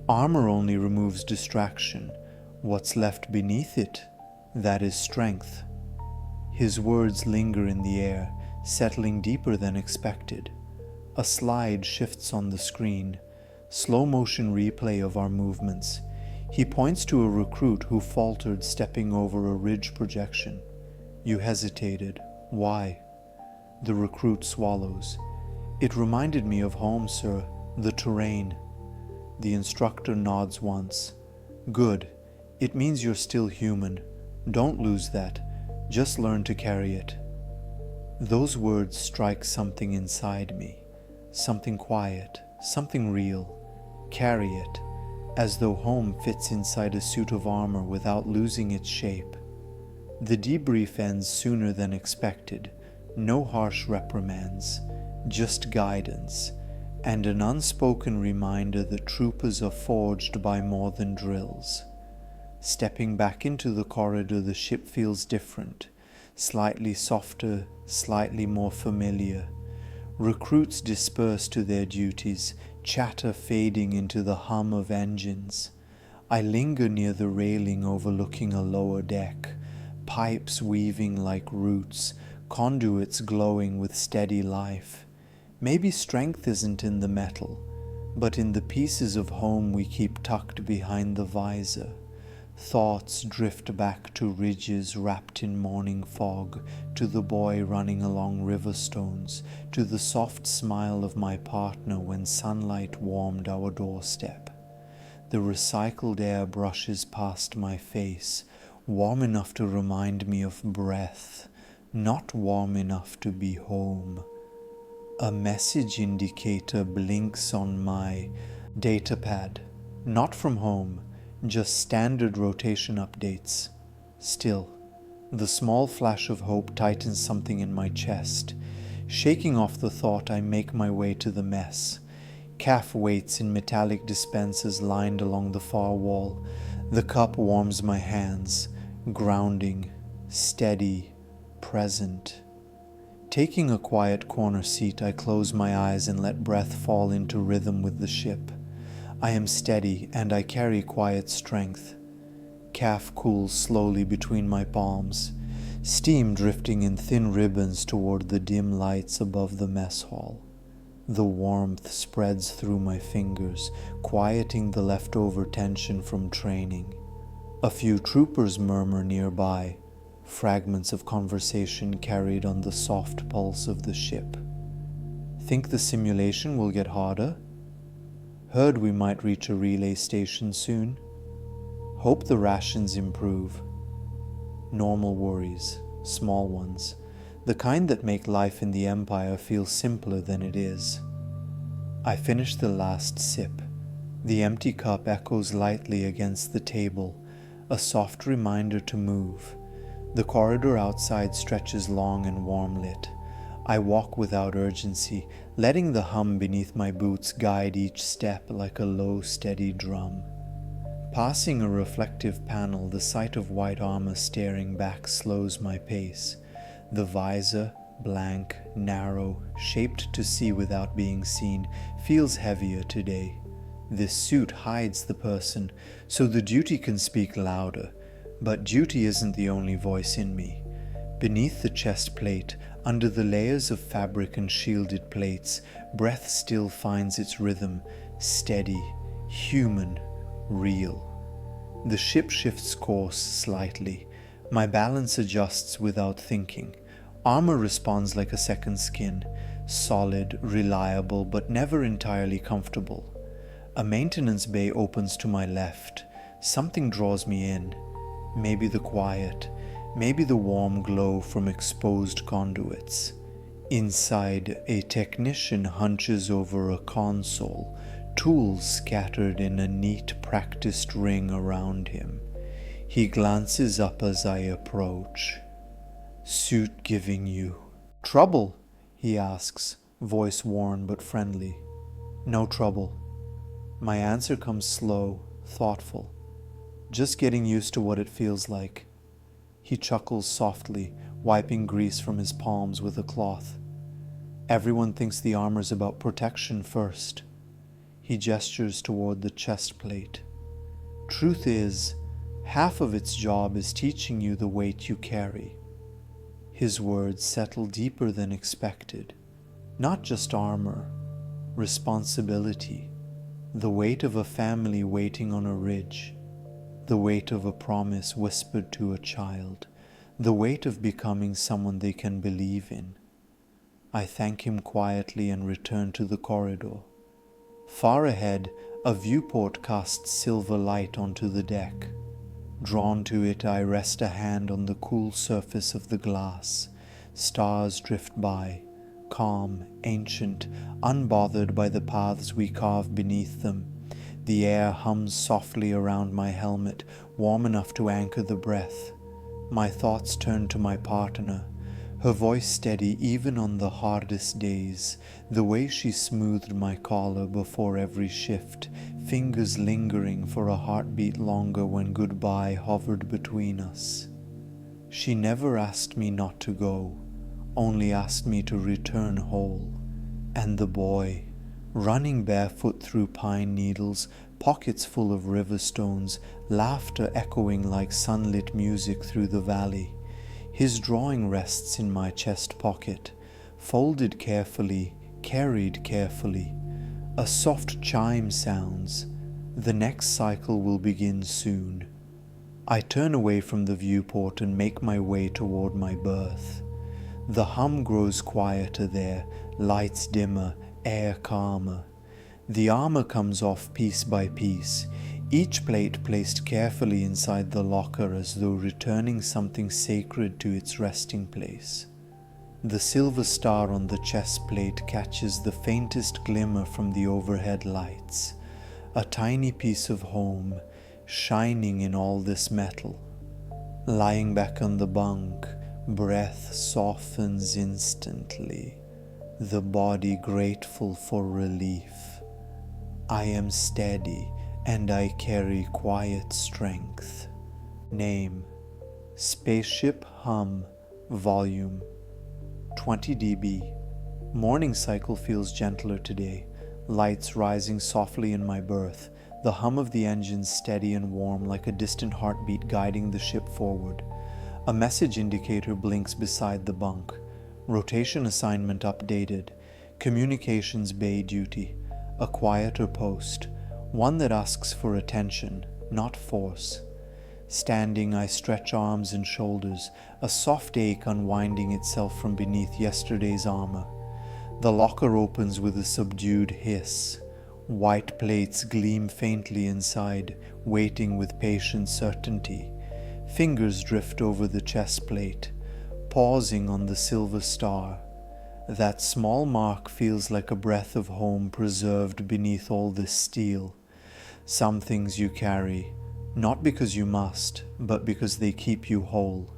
"Armor only removes distraction. What's left beneath it, that is strength." His words linger in the air, settling deeper than expected. A slide shifts on the screen, slow motion replay of our movements. He points to a recruit who faltered stepping over a ridge projection. "You hesitated. Why?" The recruit swallows. "It reminded me of home, sir, the terrain." The instructor nods once. "Good. It means you're still human. Don't lose that. Just learn to carry it." Those words strike something inside me. Something quiet, something real. Carry it, as though home fits inside a suit of armor without losing its shape. The debrief ends sooner than expected. No harsh reprimands, just guidance, and an unspoken reminder that troopers are forged by more than drills. Stepping back into the corridor, the ship feels different. slightly softer, slightly more familiar. Recruits disperse to their duties, chatter fading into the hum of engines. I linger near the railing overlooking a lower deck, pipes weaving like roots, conduits glowing with steady life. Maybe strength isn't in the metal, but in the pieces of home we keep tucked behind the visor. Thoughts drift back to ridges wrapped in morning fog, to the boy running along river stones, to the soft smile of my partner when sunlight warmed our doorstep. The recycled air brushes past my face, warm enough to remind me of breath, not warm enough to be home. A message indicator blinks on my datapad, not from home, just standard rotation updates. Still, the small flash of hope tightens something in my chest. Shaking off the thought, I make my way to the mess. Calf waits in metallic dispensers lined along the far wall. The cup warms my hands, grounding, steady, present. Taking a quiet corner seat, I close my eyes and let breath fall into rhythm with the ship. I am steady and I carry quiet strength. Calf cools slowly between my palms, steam drifting in thin ribbons toward the dim lights above the mess hall. The warmth spreads through my fingers, quieting the leftover tension from training. A few troopers murmur nearby, fragments of conversation carried on the soft pulse of the ship. Think the simulation will get harder? Heard we might reach a relay station soon. Hope the rations improve. Normal worries, small ones, the kind that make life in the Empire feel simpler than it is. I finish the last sip. The empty cup echoes lightly against the table, a soft reminder to move. The corridor outside stretches long and warm lit. I walk without urgency, letting the hum beneath my boots guide each step like a low, steady drum. Passing a reflective panel, the sight of white armor staring back slows my pace. The visor, blank, narrow, shaped to see without being seen, feels heavier today. This suit hides the person, so the duty can speak louder. But duty isn't the only voice in me. Beneath the chest plate, under the layers of fabric and shielded plates, breath still finds its rhythm, steady, human, real. The ship shifts course slightly. My balance adjusts without thinking. Armor responds like a second skin, solid, reliable, but never entirely comfortable. A maintenance bay opens to my left. Something draws me in. Maybe the quiet, maybe the warm glow from exposed conduits. Inside, a technician hunches over a console, tools scattered in a neat, practiced ring around him. He glances up as I approach. "Suit giving you trouble?" he asks, voice worn but friendly. "No trouble." My answer comes slow, thoughtful. Just getting used to what it feels like. He chuckles softly, wiping grease from his palms with a cloth. Everyone thinks the armor's about protection first. He gestures toward the chest plate. Truth is, half of its job is teaching you the weight you carry. His words settle deeper than expected. Not just armor, responsibility. The weight of a family waiting on a ridge. The weight of a promise whispered to a child. The weight of becoming someone they can believe in. I thank him quietly and return to the corridor. Far ahead, a viewport casts silver light onto the deck. Drawn to it, I rest a hand on the cool surface of the glass. Stars drift by, calm, ancient, unbothered by the paths we carve beneath them. The air hums softly around my helmet, warm enough to anchor the breath. My thoughts turn to my partner, her voice steady even on the hardest days, the way she smoothed my collar before every shift, fingers lingering for a heartbeat longer when goodbye hovered between us. She never asked me not to go, only asked me to return whole. And the boy, running barefoot through pine needles, pockets full of river stones, laughter echoing like sunlit music through the valley. His drawing rests in my chest pocket, folded carefully, carried carefully. A soft chime sounds. The next cycle will begin soon. I turn away from the viewport and make my way toward my berth. The hum grows quieter there, lights dimmer, air calmer. The armor comes off piece by piece, each plate placed carefully inside the locker as though returning something sacred to its resting place. The silver star on the chest plate catches the faintest glimmer from the overhead lights, a tiny piece of home shining in all this metal. Lying back on the bunk, breath softens instantly, the body grateful for relief. I am steady and I carry quiet strength. Name: Spaceship Hum, Volume 20 dB. Morning cycle feels gentler today, lights rising softly in my berth, the hum of the engines steady and warm like a distant heartbeat guiding the ship forward. A message indicator blinks beside the bunk. Rotation assignment updated. Communications bay duty. A quieter post, one that asks for attention, not force. Standing, I stretch arms and shoulders, a soft ache unwinding itself from beneath yesterday's armor. The locker opens with a subdued hiss. White plates gleam faintly inside, waiting with patient certainty. Fingers drift over the chest plate, pausing on the silver star. That small mark feels like a breath of home preserved beneath all this steel. Some things you carry, not because you must, but because they keep you whole.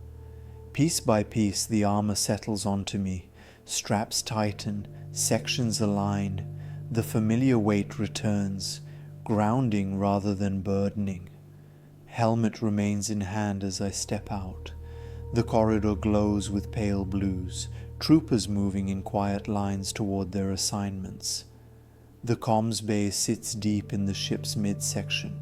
Piece by piece, the armor settles onto me. Straps tighten, sections align. The familiar weight returns, grounding rather than burdening. Helmet remains in hand as I step out. The corridor glows with pale blues, troopers moving in quiet lines toward their assignments. The comms bay sits deep in the ship's midsection,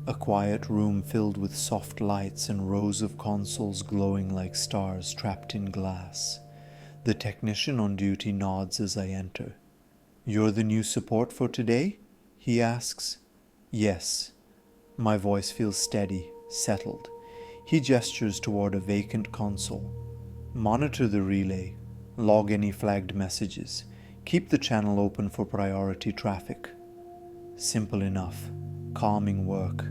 a quiet room filled with soft lights and rows of consoles glowing like stars trapped in glass. The technician on duty nods as I enter. "You're the new support for today?" he asks. "Yes." My voice feels steady, settled. He gestures toward a vacant console. "Monitor the relay. Log any flagged messages. Keep the channel open for priority traffic." Simple enough. Calming work.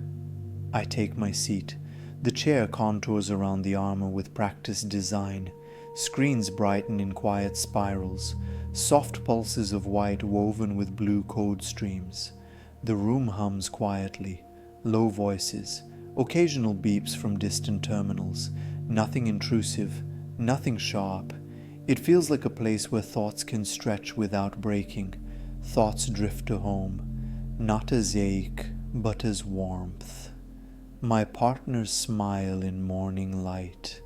I take my seat. The chair contours around the armor with practiced design. Screens brighten in quiet spirals. Soft pulses of white woven with blue code streams. The room hums quietly. Low voices. Occasional beeps from distant terminals. Nothing intrusive. Nothing sharp. It feels like a place where thoughts can stretch without breaking. Thoughts drift to home. Not as ache, but as warmth. My partner's smile in morning light.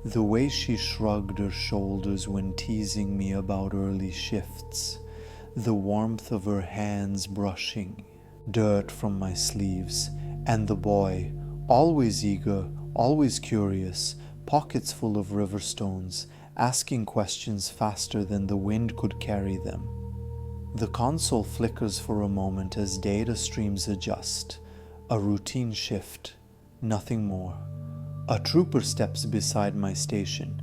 The way she shrugged her shoulders when teasing me about early shifts. The warmth of her hands brushing dirt from my sleeves. And the boy, always eager, always curious, pockets full of river stones, asking questions faster than the wind could carry them. The console flickers for a moment as data streams adjust. A routine shift, nothing more. A trooper steps beside my station,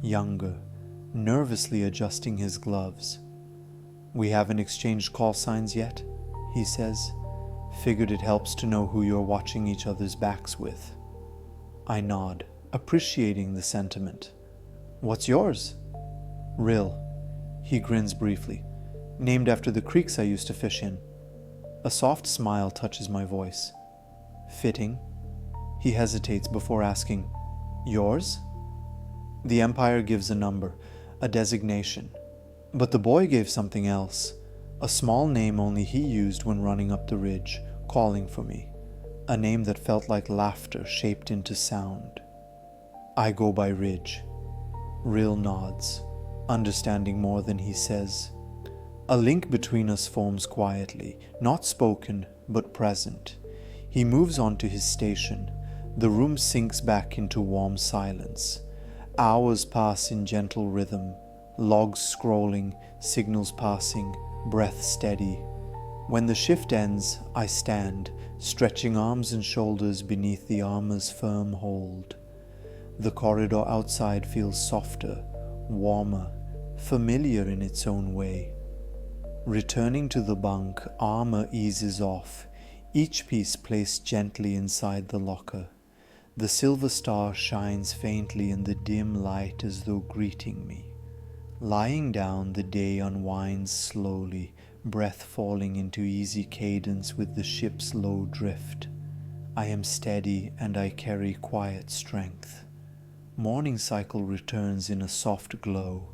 younger, nervously adjusting his gloves. "We haven't exchanged call signs yet," he says. "Figured it helps to know who you're watching each other's backs with." I nod, appreciating the sentiment. "What's yours?" "Rill." He grins briefly. "Named after the creeks I used to fish in." A soft smile touches my voice. "Fitting." He hesitates before asking, "Yours?" The Empire gives a number, a designation. But the boy gave something else, a small name only he used when running up the ridge, calling for me. A name that felt like laughter shaped into sound. I go by Ridge. Rill nods, understanding more than he says. A link between us forms quietly, not spoken, but present. He moves on to his station. The room sinks back into warm silence. Hours pass in gentle rhythm, logs scrolling, signals passing, breath steady. When the shift ends, I stand, stretching arms and shoulders beneath the armor's firm hold. The corridor outside feels softer, warmer, familiar in its own way. Returning to the bunk, armor eases off, each piece placed gently inside the locker. The silver star shines faintly in the dim light as though greeting me. Lying down, the day unwinds slowly, breath falling into easy cadence with the ship's low drift. I am steady and I carry quiet strength. Morning cycle returns in a soft glow,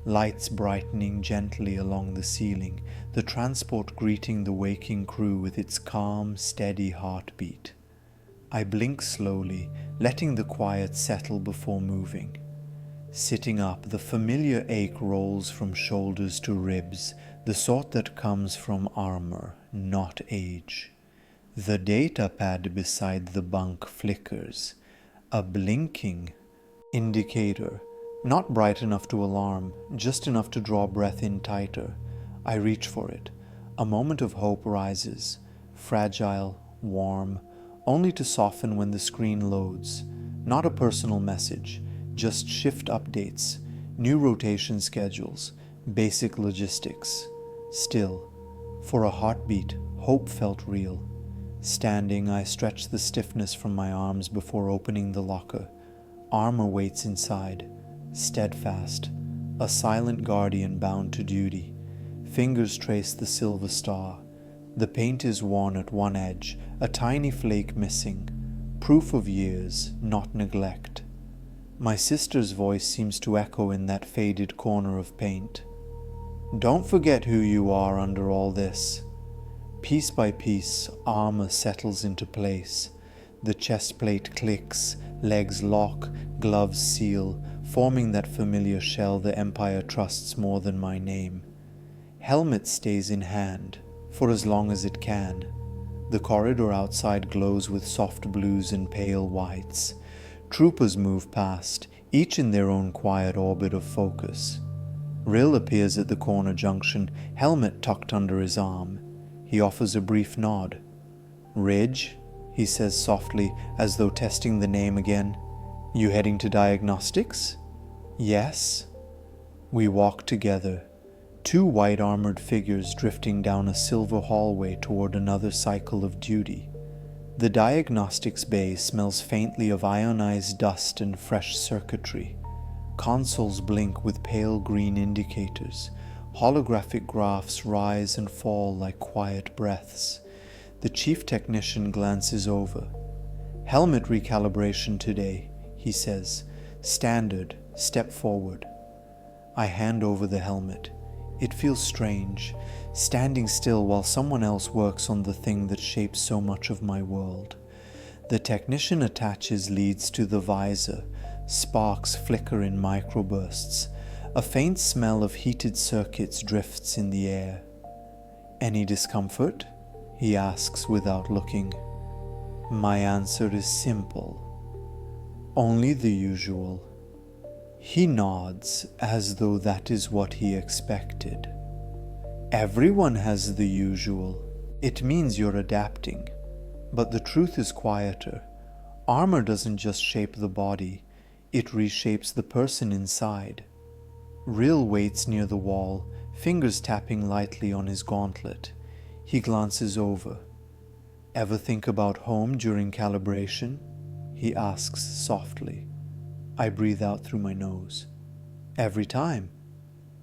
lights brightening gently along the ceiling, the transport greeting the waking crew with its calm, steady heartbeat. I blink slowly, letting the quiet settle before moving. Sitting up, the familiar ache rolls from shoulders to ribs, the sort that comes from armor, not age. The data pad beside the bunk flickers, a blinking indicator, not bright enough to alarm, just enough to draw breath in tighter. I reach for it. A moment of hope rises, fragile, warm, only to soften when the screen loads. Not a personal message, just shift updates, new rotation schedules, basic logistics. Still, for a heartbeat, hope felt real. Standing, I stretch the stiffness from my arms before opening the locker. Armor waits inside, steadfast, a silent guardian bound to duty. Fingers trace the silver star. The paint is worn at one edge, a tiny flake missing, proof of years, not neglect. My sister's voice seems to echo in that faded corner of paint. Don't forget who you are under all this. Piece by piece, armor settles into place. The chest plate clicks, legs lock, gloves seal, forming that familiar shell the Empire trusts more than my name. Helmet stays in hand, for as long as it can. The corridor outside glows with soft blues and pale whites. Troopers move past, each in their own quiet orbit of focus. Rill appears at the corner junction, helmet tucked under his arm. He offers a brief nod. Ridge, he says softly, as though testing the name again. You heading to diagnostics? Yes. We walk together, two white-armored figures drifting down a silver hallway toward another cycle of duty. The diagnostics bay smells faintly of ionized dust and fresh circuitry. Consoles blink with pale green indicators. Holographic graphs rise and fall like quiet breaths. The chief technician glances over. Helmet recalibration today, he says. Standard, step forward. I hand over the helmet. It feels strange, standing still while someone else works on the thing that shapes so much of my world. The technician attaches leads to the visor. Sparks flicker in microbursts. A faint smell of heated circuits drifts in the air. Any discomfort? He asks without looking. My answer is simple. Only the usual. He nods as though that is what he expected. Everyone has the usual. It means you're adapting. But the truth is quieter. Armor doesn't just shape the body, it reshapes the person inside. Rill waits near the wall, fingers tapping lightly on his gauntlet. He glances over. Ever think about home during calibration? He asks softly. I breathe out through my nose. Every time.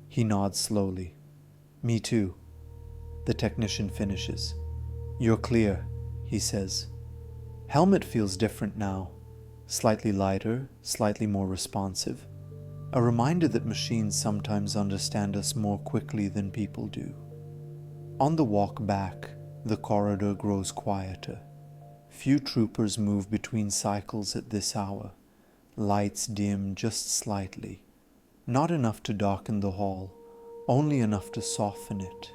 He nods slowly. Me too. The technician finishes. You're clear, he says. Helmet feels different now. Slightly lighter, slightly more responsive. A reminder that machines sometimes understand us more quickly than people do. On the walk back, the corridor grows quieter. Few troopers move between cycles at this hour. Lights dim just slightly. Not enough to darken the hall, only enough to soften it.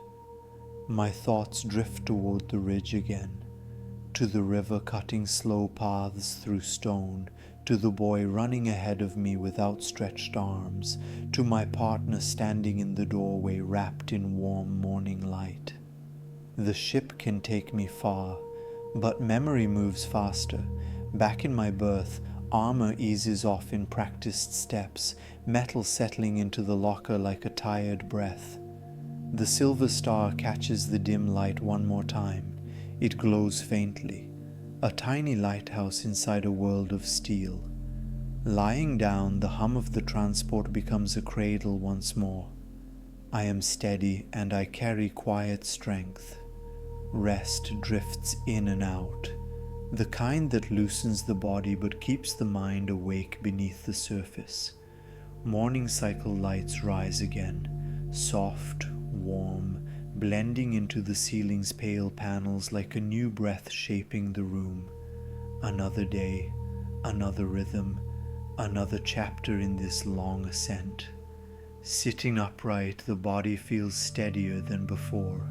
My thoughts drift toward the ridge again, to the river cutting slow paths through stone, to the boy running ahead of me with outstretched arms, to my partner standing in the doorway wrapped in warm morning light. The ship can take me far, but memory moves faster. Back in my berth, armor eases off in practiced steps, metal settling into the locker like a tired breath. The silver star catches the dim light one more time. It glows faintly, a tiny lighthouse inside a world of steel. Lying down, the hum of the transport becomes a cradle once more. I am steady and I carry quiet strength. Rest drifts in and out, the kind that loosens the body but keeps the mind awake beneath the surface. Morning cycle lights rise again, soft, warm, blending into the ceiling's pale panels like a new breath shaping the room. Another day, another rhythm, another chapter in this long ascent. Sitting upright, the body feels steadier than before,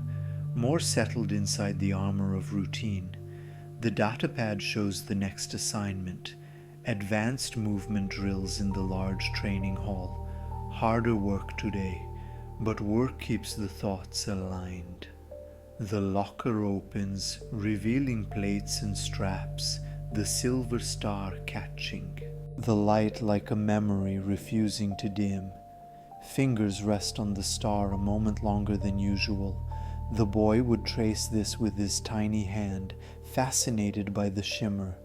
more settled inside the armor of routine. The datapad shows the next assignment, advanced movement drills in the large training hall. Harder work today, but work keeps the thoughts aligned. The locker opens, revealing plates and straps, the silver star catching. The light like a memory refusing to dim. Fingers rest on the star a moment longer than usual. The boy would trace this with his tiny hand, fascinated by the shimmer.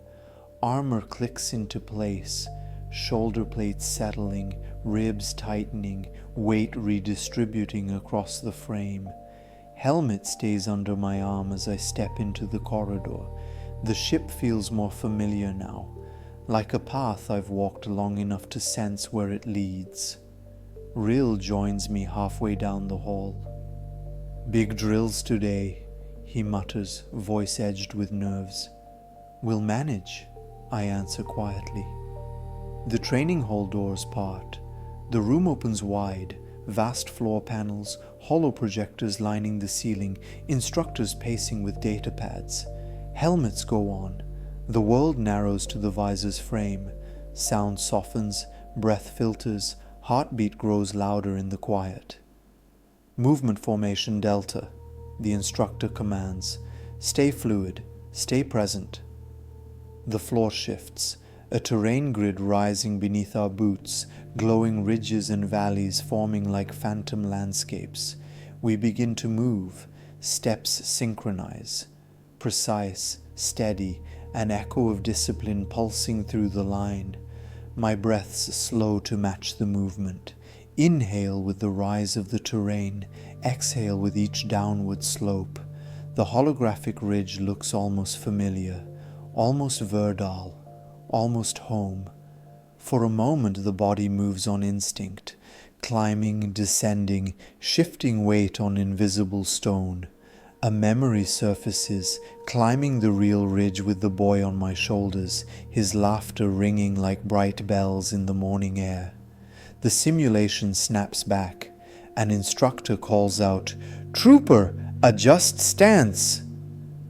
Armor clicks into place, shoulder plates settling, ribs tightening, weight redistributing across the frame. Helmet stays under my arm as I step into the corridor. The ship feels more familiar now, like a path I've walked long enough to sense where it leads. Rill joins me halfway down the hall. "Big drills today," he mutters, voice edged with nerves. "We'll manage," I answer quietly. The training hall doors part. The room opens wide, vast floor panels, hollow projectors lining the ceiling, instructors pacing with data pads. Helmets go on. The world narrows to the visor's frame. Sound softens, breath filters, heartbeat grows louder in the quiet. "Movement formation Delta," the instructor commands. "Stay fluid, stay present." The floor shifts, a terrain grid rising beneath our boots, glowing ridges and valleys forming like phantom landscapes. We begin to move, steps synchronize. Precise, steady, an echo of discipline pulsing through the line. My breaths slow to match the movement. Inhale with the rise of the terrain, exhale with each downward slope. The holographic ridge looks almost familiar, almost Verdal, almost home. For a moment the body moves on instinct, climbing, descending, shifting weight on invisible stone. A memory surfaces, climbing the real ridge with the boy on my shoulders, his laughter ringing like bright bells in the morning air. The simulation snaps back. An instructor calls out, "Trooper, adjust stance!"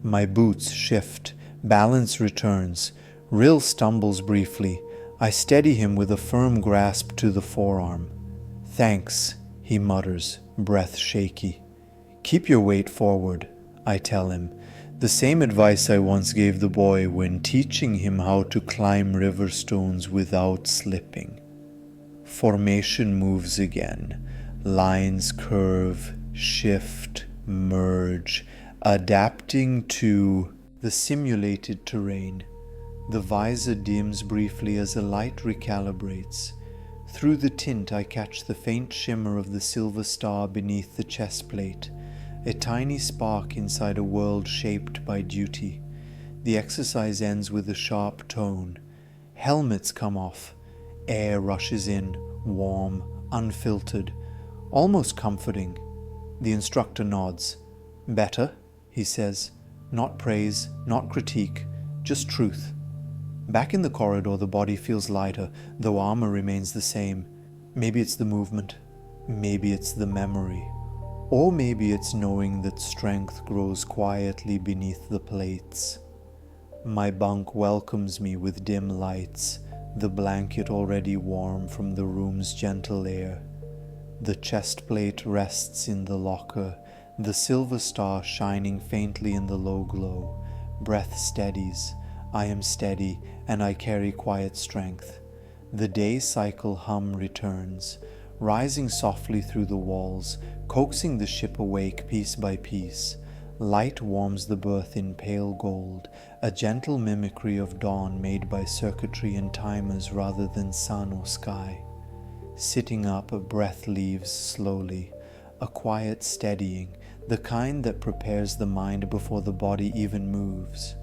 My boots shift, balance returns. Rill stumbles briefly. I steady him with a firm grasp to the forearm. "Thanks," he mutters, breath shaky. "Keep your weight forward," I tell him. The same advice I once gave the boy when teaching him how to climb river stones without slipping. Formation moves again. Lines curve, shift, merge, adapting to the simulated terrain. The visor dims briefly as a light recalibrates. Through the tint I catch the faint shimmer of the silver star beneath the chest plate, a tiny spark inside a world shaped by duty. The exercise ends with a sharp tone. Helmets come off. Air rushes in, warm, unfiltered, almost comforting. The instructor nods. "Better," he says. "Not praise, not critique, just truth." Back in the corridor, the body feels lighter, though armor remains the same. Maybe it's the movement, maybe it's the memory, or maybe it's knowing that strength grows quietly beneath the plates. My bunk welcomes me with dim lights, the blanket already warm from the room's gentle air. The chest plate rests in the locker, the silver star shining faintly in the low glow. Breath steadies. I am steady, and I carry quiet strength. The day cycle hum returns, rising softly through the walls, coaxing the ship awake piece by piece. Light warms the berth in pale gold, a gentle mimicry of dawn made by circuitry and timers rather than sun or sky. Sitting up, a breath leaves slowly, a quiet steadying, the kind that prepares the mind before the body even moves.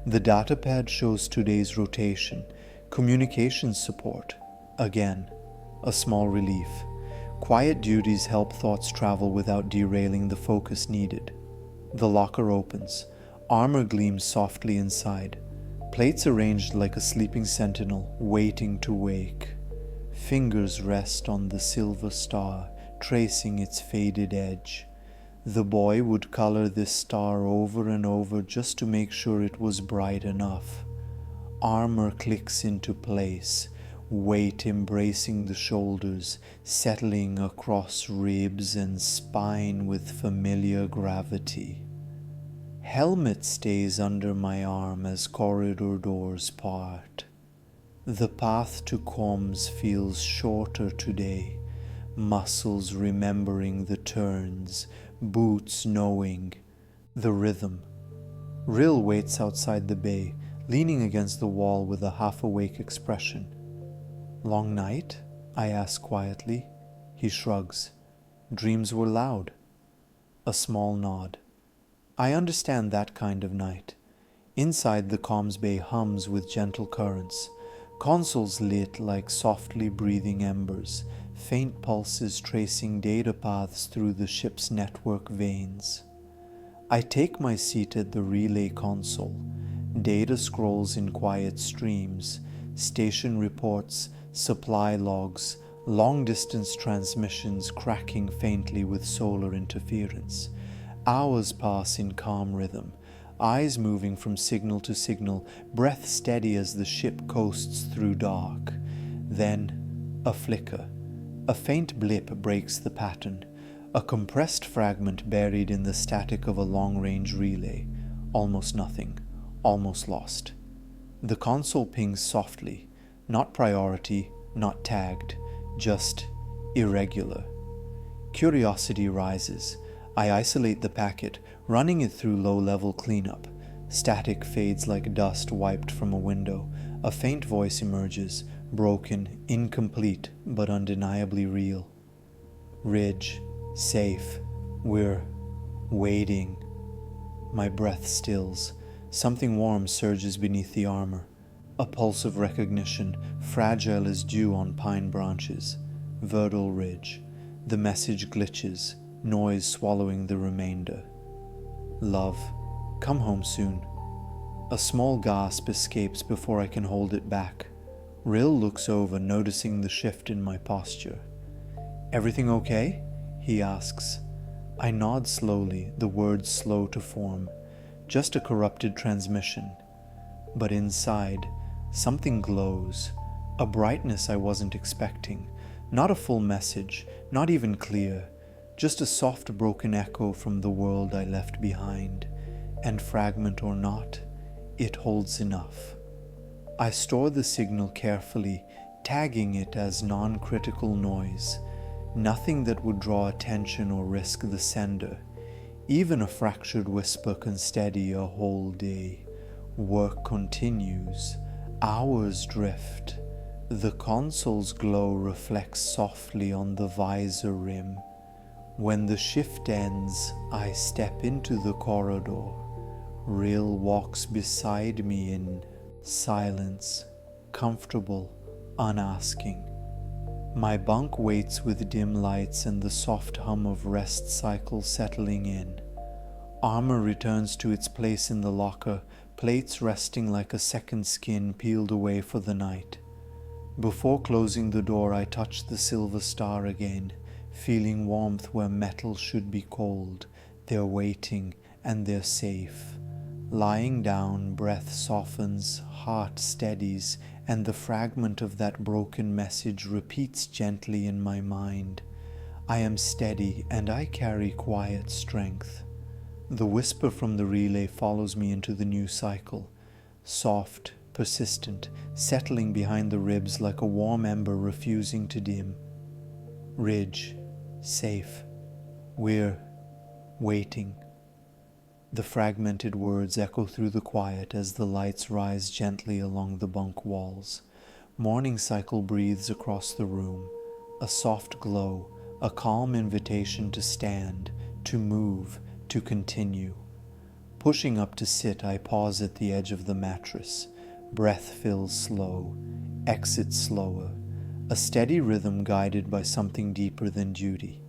The datapad shows today's rotation, communication support. Again, a small relief. Quiet duties help thoughts travel without derailing the focus needed. The locker opens. Armor gleams softly inside. Plates arranged like a sleeping sentinel, waiting to wake. Fingers rest on the silver star, tracing its faded edge. The boy would color this star over and over just to make sure it was bright enough. Armor clicks into place, weight embracing the shoulders, settling across ribs and spine with familiar gravity. Helmet stays under my arm as corridor doors part. The path to comms feels shorter today, muscles remembering the turns, boots knowing the rhythm. Rill waits outside the bay, leaning against the wall with a half-awake expression. "Long night?" I ask quietly. He shrugs. "Dreams were loud." A small nod. I understand that kind of night. Inside, the comms bay hums with gentle currents. Consoles lit like softly breathing embers, faint pulses tracing data paths through the ship's network veins. I take my seat at the relay console. Data scrolls in quiet streams, station reports, supply logs, long-distance transmissions cracking faintly with solar interference. Hours pass in calm rhythm, eyes moving from signal to signal, breath steady as the ship coasts through dark. Then, a flicker. A faint blip breaks the pattern, a compressed fragment buried in the static of a long-range relay. Almost nothing, almost lost. The console pings softly, not priority, not tagged, just irregular. Curiosity rises. I isolate the packet, running it through low-level cleanup. Static fades like dust wiped from a window. A faint voice emerges, broken, incomplete, but undeniably real. "Ridge, safe, we're waiting." My breath stills. Something warm surges beneath the armor. A pulse of recognition, fragile as dew on pine branches. Verdal Ridge. The message glitches, noise swallowing the remainder. "Love, come home soon." A small gasp escapes before I can hold it back. Rill looks over, noticing the shift in my posture. "Everything okay?" he asks. I nod slowly, the words slow to form. Just a corrupted transmission. But inside, something glows. A brightness I wasn't expecting. Not a full message, not even clear. Just a soft broken echo from the world I left behind. And fragment or not, it holds enough. I store the signal carefully, tagging it as non-critical noise. Nothing that would draw attention or risk the sender. Even a fractured whisper can steady a whole day. Work continues. Hours drift. The console's glow reflects softly on the visor rim. When the shift ends, I step into the corridor. Rill walks beside me in silence, comfortable, unasking. My bunk waits with dim lights and the soft hum of rest cycle settling in. Armor returns to its place in the locker, plates resting like a second skin peeled away for the night. Before closing the door, I touch the silver star again, feeling warmth where metal should be cold. They're waiting and they're safe. Lying down, breath softens, heart steadies, and the fragment of that broken message repeats gently in my mind. I am steady and I carry quiet strength. The whisper from the relay follows me into the new cycle, soft, persistent, settling behind the ribs like a warm ember refusing to dim. Ridge, safe. We're waiting. The fragmented words echo through the quiet as the lights rise gently along the bunk walls. Morning cycle breathes across the room, a soft glow, a calm invitation to stand, to move, to continue. Pushing up to sit, I pause at the edge of the mattress. Breath fills slow, exits slower, a steady rhythm guided by something deeper than duty.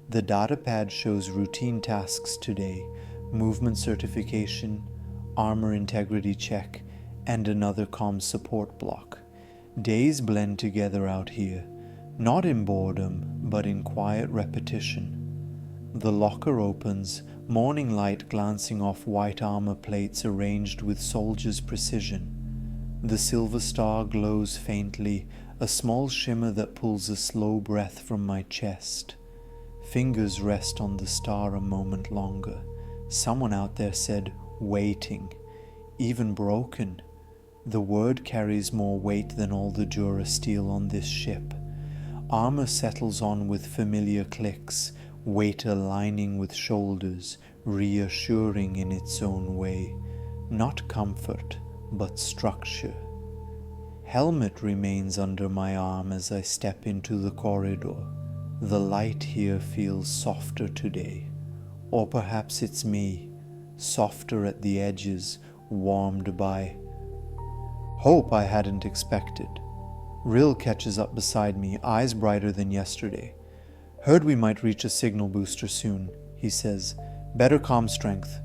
The data pad shows routine tasks today, movement certification, armor integrity check, and another comms support block. Days blend together out here, not in boredom, but in quiet repetition. The locker opens, morning light glancing off white armor plates arranged with soldier's precision. The silver star glows faintly, a small shimmer that pulls a slow breath from my chest. Fingers rest on the star a moment longer. Someone out there said, waiting, even broken. The word carries more weight than all the Durasteel on this ship. Armor settles on with familiar clicks, weight aligning with shoulders, reassuring in its own way. Not comfort, but structure. Helmet remains under my arm as I step into the corridor. The light here feels softer today. Or perhaps it's me, softer at the edges, warmed by hope I hadn't expected. Rill catches up beside me, eyes brighter than yesterday. Heard we might reach a signal booster soon, he says. Better comm strength.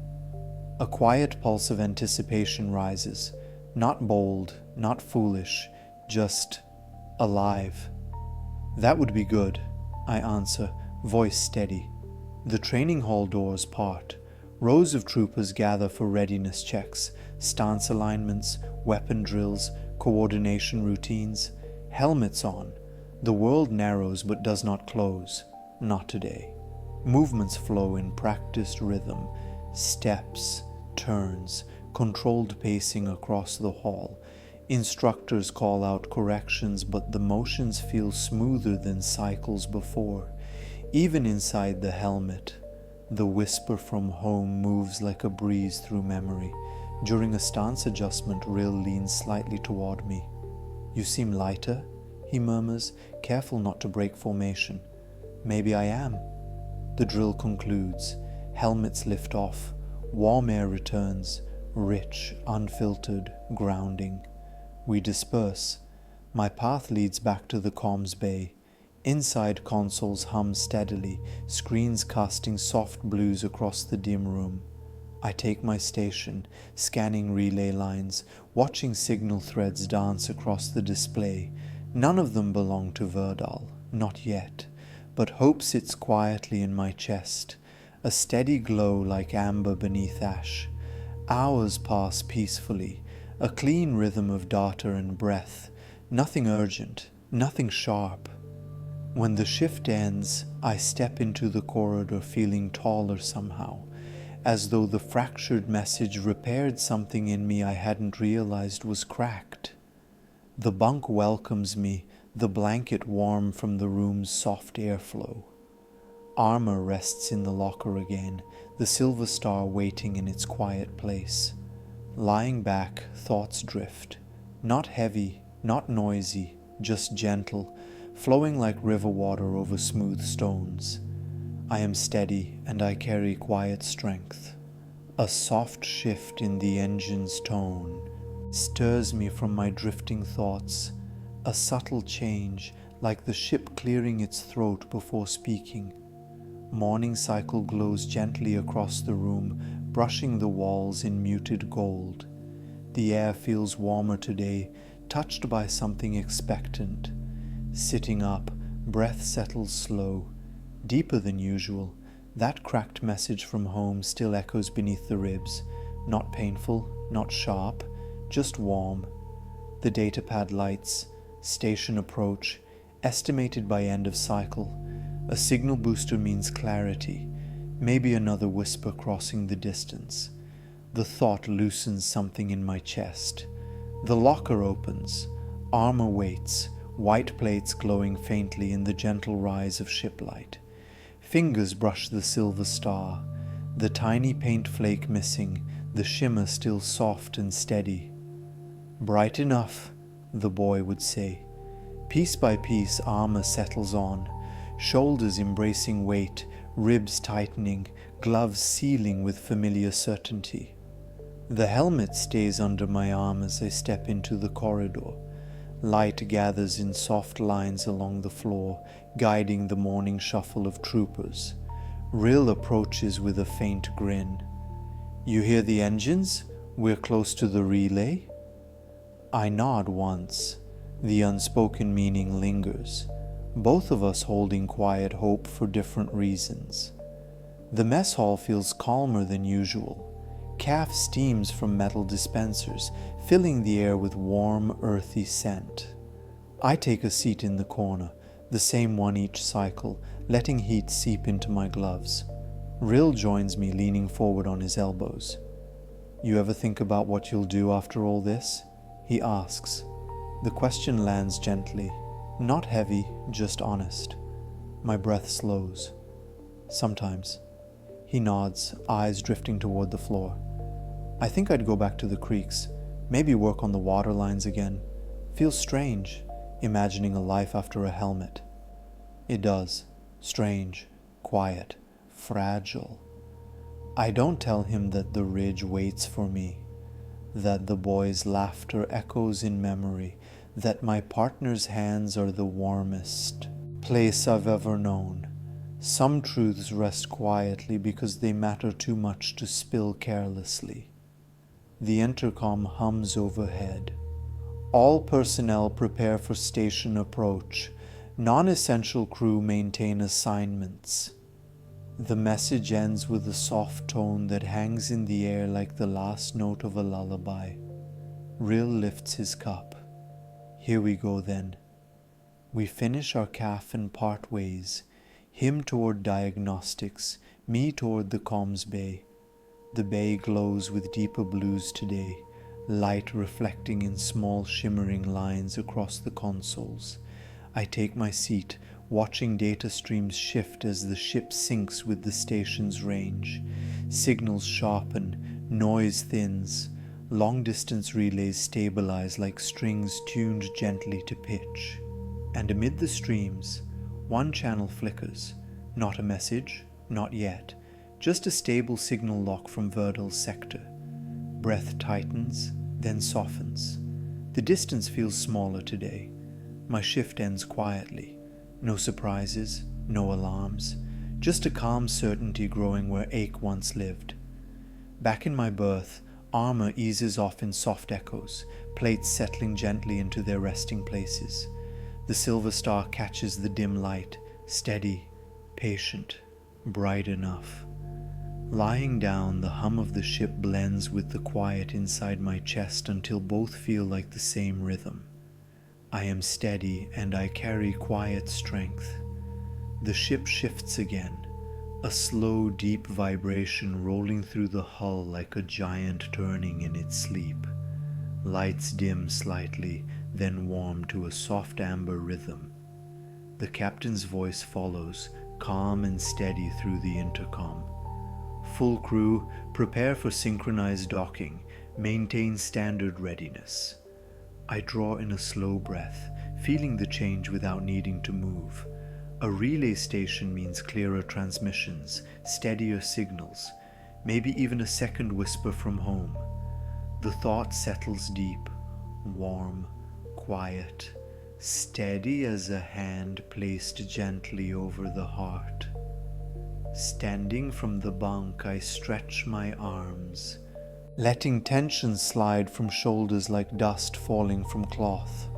A quiet pulse of anticipation rises. Not bold, not foolish, just alive. That would be good, I answer, voice steady. The training hall doors part. Rows of troopers gather for readiness checks, stance alignments, weapon drills, coordination routines. Helmets on. The world narrows but does not close. Not today. Movements flow in practiced rhythm. Steps, turns, controlled pacing across the hall. Instructors call out corrections, but the motions feel smoother than cycles before. Even inside the helmet, the whisper from home moves like a breeze through memory. During a stance adjustment, Rill leans slightly toward me. You seem lighter, he murmurs, careful not to break formation. Maybe I am. The drill concludes. Helmets lift off. Warm air returns, rich, unfiltered, grounding. We disperse. My path leads back to the comms bay. Inside, consoles hum steadily, screens casting soft blues across the dim room. I take my station, scanning relay lines, watching signal threads dance across the display. None of them belong to Verdal, not yet, but hope sits quietly in my chest, a steady glow like amber beneath ash. Hours pass peacefully, a clean rhythm of data and breath, nothing urgent, nothing sharp. When the shift ends, I step into the corridor feeling taller somehow, as though the fractured message repaired something in me I hadn't realized was cracked. The bunk welcomes me, the blanket warm from the room's soft airflow. Armor rests in the locker again, the silver star waiting in its quiet place. Lying back, thoughts drift. Not heavy, not noisy, just gentle, flowing like river water over smooth stones. I am steady and I carry quiet strength. A soft shift in the engine's tone stirs me from my drifting thoughts, a subtle change like the ship clearing its throat before speaking. Morning cycle glows gently across the room, brushing the walls in muted gold. The air feels warmer today, touched by something expectant. Sitting up, breath settles slow, deeper than usual. That cracked message from home still echoes beneath the ribs. Not painful, not sharp, just warm. The datapad lights, station approach, estimated by end of cycle. A signal booster means clarity, maybe another whisper crossing the distance. The thought loosens something in my chest. The locker opens, armor waits, white plates glowing faintly in the gentle rise of ship light. Fingers brush the silver star, the tiny paint flake missing, the shimmer still soft and steady. Bright enough, the boy would say. Piece by piece, armor settles on, shoulders embracing weight, ribs tightening, gloves sealing with familiar certainty. The helmet stays under my arm as I step into the corridor. Light gathers in soft lines along the floor, guiding the morning shuffle of troopers. Rill approaches with a faint grin. "You hear the engines? We're close to the relay?" I nod once. The unspoken meaning lingers, both of us holding quiet hope for different reasons. The mess hall feels calmer than usual. Calf steams from metal dispensers, filling the air with warm, earthy scent. I take a seat in the corner, the same one each cycle, letting heat seep into my gloves. Rill joins me, leaning forward on his elbows. "You ever think about what you'll do after all this?" he asks. The question lands gently, not heavy, just honest. My breath slows. "Sometimes." He nods, eyes drifting toward the floor. "I think I'd go back to the creeks, maybe work on the water lines again. Feels strange, imagining a life after a helmet." It does. Strange, quiet, fragile. I don't tell him that the ridge waits for me, that the boy's laughter echoes in memory, that my partner's hands are the warmest place I've ever known. Some truths rest quietly because they matter too much to spill carelessly. The intercom hums overhead. All personnel prepare for station approach. Non-essential crew maintain assignments. The message ends with a soft tone that hangs in the air like the last note of a lullaby. Rill lifts his cup. "Here we go then." We finish our calf and part ways, him toward diagnostics, me toward the comms bay. The bay glows with deeper blues today, light reflecting in small shimmering lines across the consoles. I take my seat, watching data streams shift as the ship syncs with the station's range. Signals sharpen, noise thins, long-distance relays stabilize like strings tuned gently to pitch. And amid the streams, one channel flickers. Not a message, not yet, just a stable signal lock from Verdal's sector. Breath tightens, then softens. The distance feels smaller today. My shift ends quietly. No surprises, no alarms, just a calm certainty growing where ache once lived. Back in my berth, armor eases off in soft echoes, plates settling gently into their resting places. The silver star catches the dim light, steady, patient, bright enough. Lying down, the hum of the ship blends with the quiet inside my chest until both feel like the same rhythm. I am steady and I carry quiet strength. The ship shifts again, a slow, deep vibration rolling through the hull like a giant turning in its sleep. Lights dim slightly, then warm to a soft amber rhythm. The captain's voice follows, calm and steady through the intercom. "Full crew, prepare for synchronized docking. Maintain standard readiness." I draw in a slow breath, feeling the change without needing to move. A relay station means clearer transmissions, steadier signals, maybe even a second whisper from home. The thought settles deep, warm, quiet, steady as a hand placed gently over the heart. Standing from the bunk, I stretch my arms, letting tension slide from shoulders like dust falling from cloth.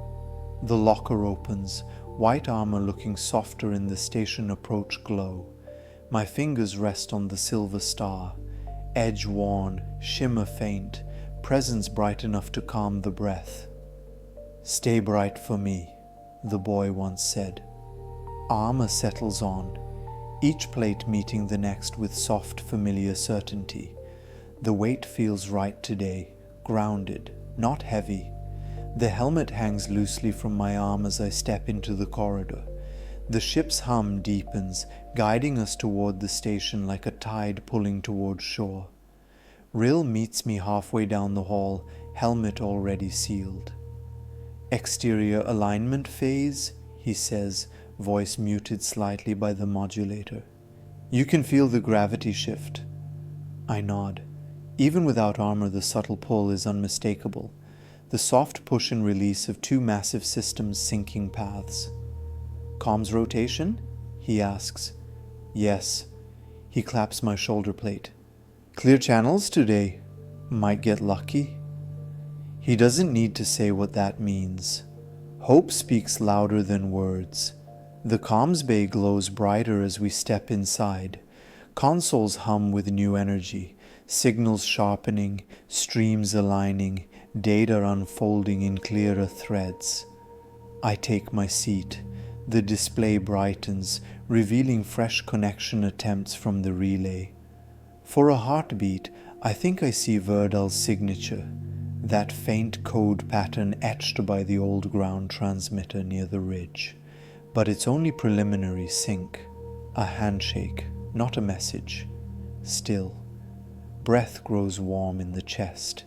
The locker opens, white armor looking softer in the station approach glow. My fingers rest on the silver star, edge worn, shimmer faint, presence bright enough to calm the breath. "Stay bright for me," the boy once said. Armor settles on, each plate meeting the next with soft, familiar certainty. The weight feels right today, grounded, not heavy. The helmet hangs loosely from my arm as I step into the corridor. The ship's hum deepens, guiding us toward the station like a tide pulling toward shore. Rill meets me halfway down the hall, helmet already sealed. "Exterior alignment phase," he says, voice muted slightly by the modulator. "You can feel the gravity shift." I nod. Even without armor, the subtle pull is unmistakable. The soft push and release of two massive systems syncing paths. "Comms rotation?" he asks. "Yes." He claps my shoulder plate. "Clear channels today. Might get lucky." He doesn't need to say what that means. Hope speaks louder than words. The comms bay glows brighter as we step inside. Consoles hum with new energy, signals sharpening, streams aligning, data unfolding in clearer threads. I take my seat. The display brightens, revealing fresh connection attempts from the relay. For a heartbeat, I think I see Verdal's signature, that faint code pattern etched by the old ground transmitter near the ridge. But it's only preliminary sync, a handshake, not a message. Still, breath grows warm in the chest.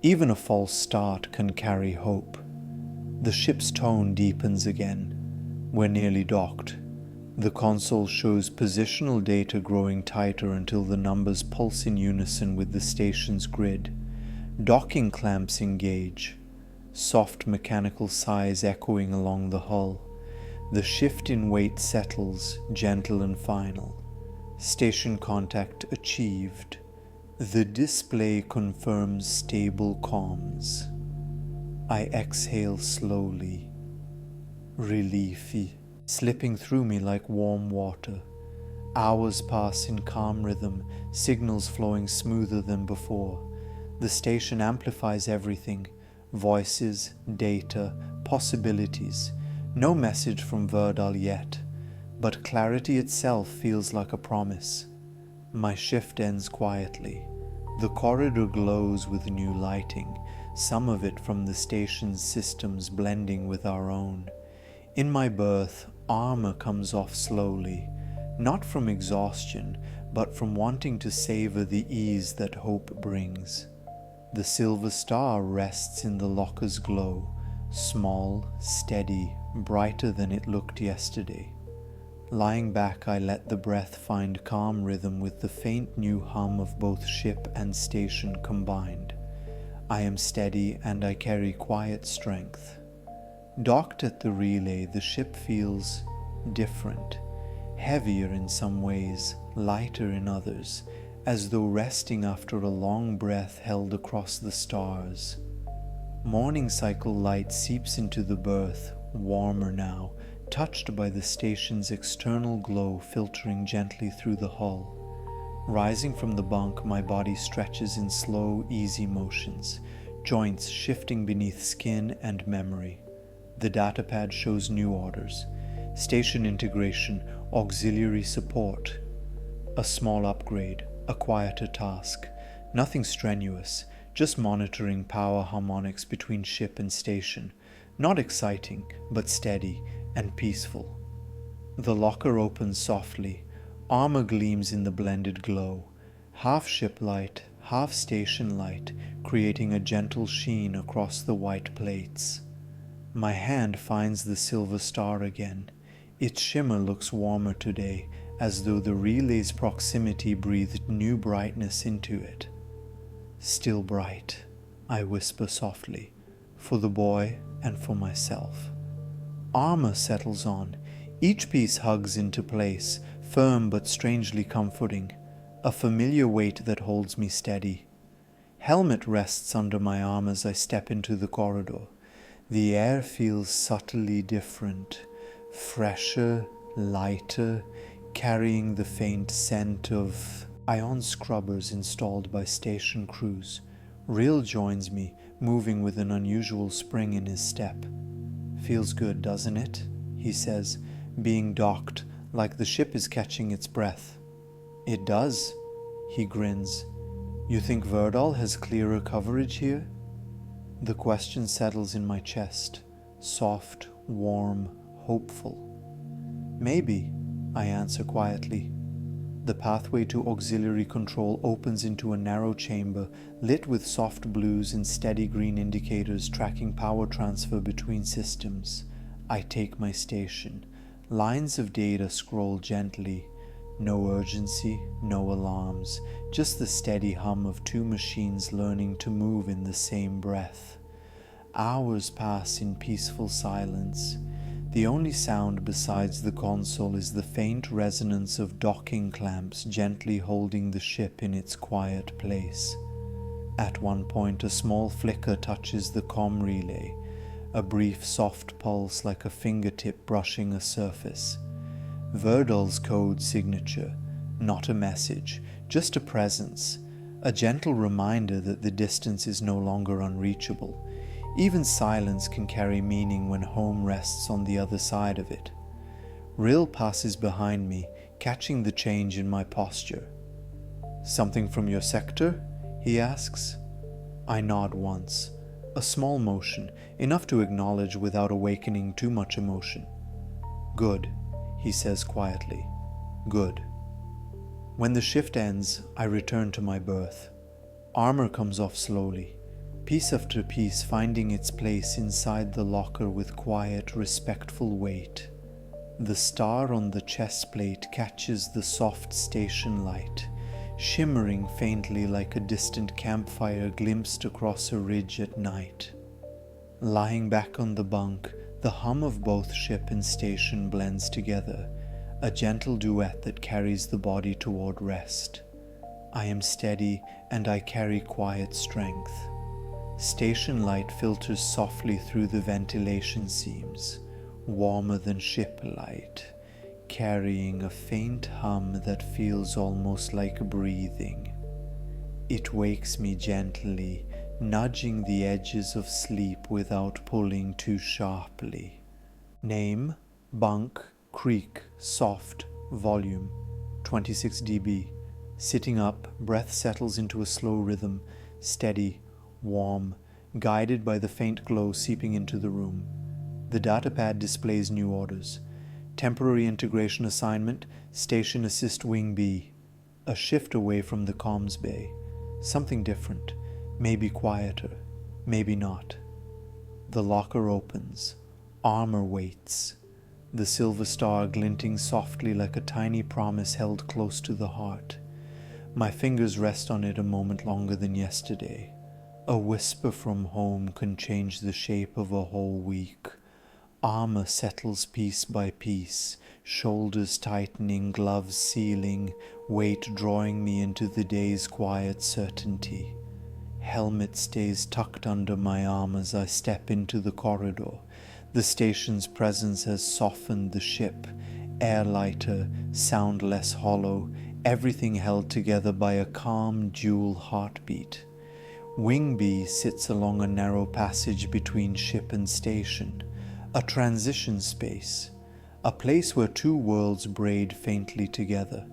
Even a false start can carry hope. The ship's tone deepens again. We're nearly docked. The console shows positional data growing tighter until the numbers pulse in unison with the station's grid. Docking clamps engage, soft mechanical sighs echoing along the hull. The shift in weight settles, gentle and final. Station contact achieved. The display confirms stable comms. I exhale slowly. Relief slipping through me like warm water. Hours pass in calm rhythm, signals flowing smoother than before. The station amplifies everything: voices, data, possibilities. No message from Verdal yet, but clarity itself feels like a promise. My shift ends quietly. The corridor glows with new lighting, some of it from the station's systems blending with our own. In my berth, armor comes off slowly, not from exhaustion, but from wanting to savor the ease that hope brings. The silver star rests in the locker's glow, small, steady, brighter than it looked yesterday. Lying back, I let the breath find calm rhythm with the faint new hum of both ship and station combined. I am steady and I carry quiet strength. Docked at the relay, the ship feels different, heavier in some ways, lighter in others, as though resting after a long breath held across the stars. Morning cycle light seeps into the berth, warmer now, touched by the station's external glow filtering gently through the hull. Rising from the bunk, my body stretches in slow, easy motions, joints shifting beneath skin and memory. The datapad shows new orders: station integration, auxiliary support. A small upgrade, a quieter task, nothing strenuous, just monitoring power harmonics between ship and station. Not exciting, but steady and peaceful. The locker opens softly. Armor gleams in the blended glow. Half ship light, half station light, creating a gentle sheen across the white plates. My hand finds the silver star again. Its shimmer looks warmer today, as though the relay's proximity breathed new brightness into it. "Still bright," I whisper softly, for the boy and for myself. Armor settles on. Each piece hugs into place, firm but strangely comforting, a familiar weight that holds me steady. Helmet rests under my arm as I step into the corridor. The air feels subtly different, fresher, lighter, carrying the faint scent of ion scrubbers installed by station crews. Real joins me, moving with an unusual spring in his step. "Feels good, doesn't it?" he says, being docked, like the ship is catching its breath. "It does," he grins. "You think Verdal has clearer coverage here?" The question settles in my chest, soft, warm, hopeful. "Maybe," I answer quietly. The pathway to auxiliary control opens into a narrow chamber lit with soft blues and steady green indicators tracking power transfer between systems. I take my station. Lines of data scroll gently. No urgency, no alarms, just the steady hum of two machines learning to move in the same breath. Hours pass in peaceful silence. The only sound besides the console is the faint resonance of docking clamps gently holding the ship in its quiet place. At one point, a small flicker touches the comm relay, a brief soft pulse like a fingertip brushing a surface. Verdal's code signature, not a message, just a presence, a gentle reminder that the distance is no longer unreachable. Even silence can carry meaning when home rests on the other side of it. Rill passes behind me, catching the change in my posture. "Something from your sector?" he asks. I nod once, a small motion, enough to acknowledge without awakening too much emotion. "Good," he says quietly. "Good." When the shift ends, I return to my berth. Armor comes off slowly, piece after piece finding its place inside the locker with quiet, respectful weight. The star on the chest plate catches the soft station light, shimmering faintly like a distant campfire glimpsed across a ridge at night. Lying back on the bunk, the hum of both ship and station blends together, a gentle duet that carries the body toward rest. I am steady and I carry quiet strength. Station light filters softly through the ventilation seams, warmer than ship light, carrying a faint hum that feels almost like breathing. It wakes me gently, nudging the edges of sleep without pulling too sharply. Name, bunk, creak, soft, volume, 26 dB. Sitting up, breath settles into a slow rhythm, steady, warm, guided by the faint glow seeping into the room. The datapad displays new orders. Temporary integration assignment, Station Assist Wing B. A shift away from the comms bay. Something different, maybe quieter, maybe not. The locker opens. Armor waits. The silver star glinting softly like a tiny promise held close to the heart. My fingers rest on it a moment longer than yesterday. A whisper from home can change the shape of a whole week. Armor settles piece by piece, shoulders tightening, gloves sealing, weight drawing me into the day's quiet certainty. Helmet stays tucked under my arm as I step into the corridor. The station's presence has softened the ship, air lighter, sound less hollow, everything held together by a calm dual heartbeat. Wing B sits along a narrow passage between ship and station, a transition space, a place where two worlds braid faintly together.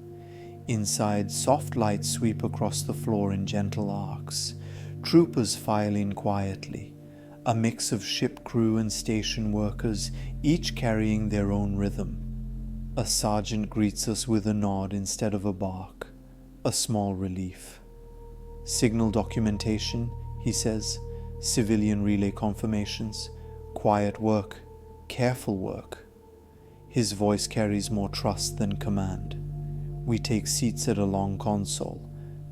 Inside, soft lights sweep across the floor in gentle arcs. Troopers file in quietly, a mix of ship crew and station workers, each carrying their own rhythm. A sergeant greets us with a nod instead of a bark, a small relief. "Signal documentation," he says, "civilian relay confirmations, quiet work, careful work." His voice carries more trust than command. We take seats at a long console,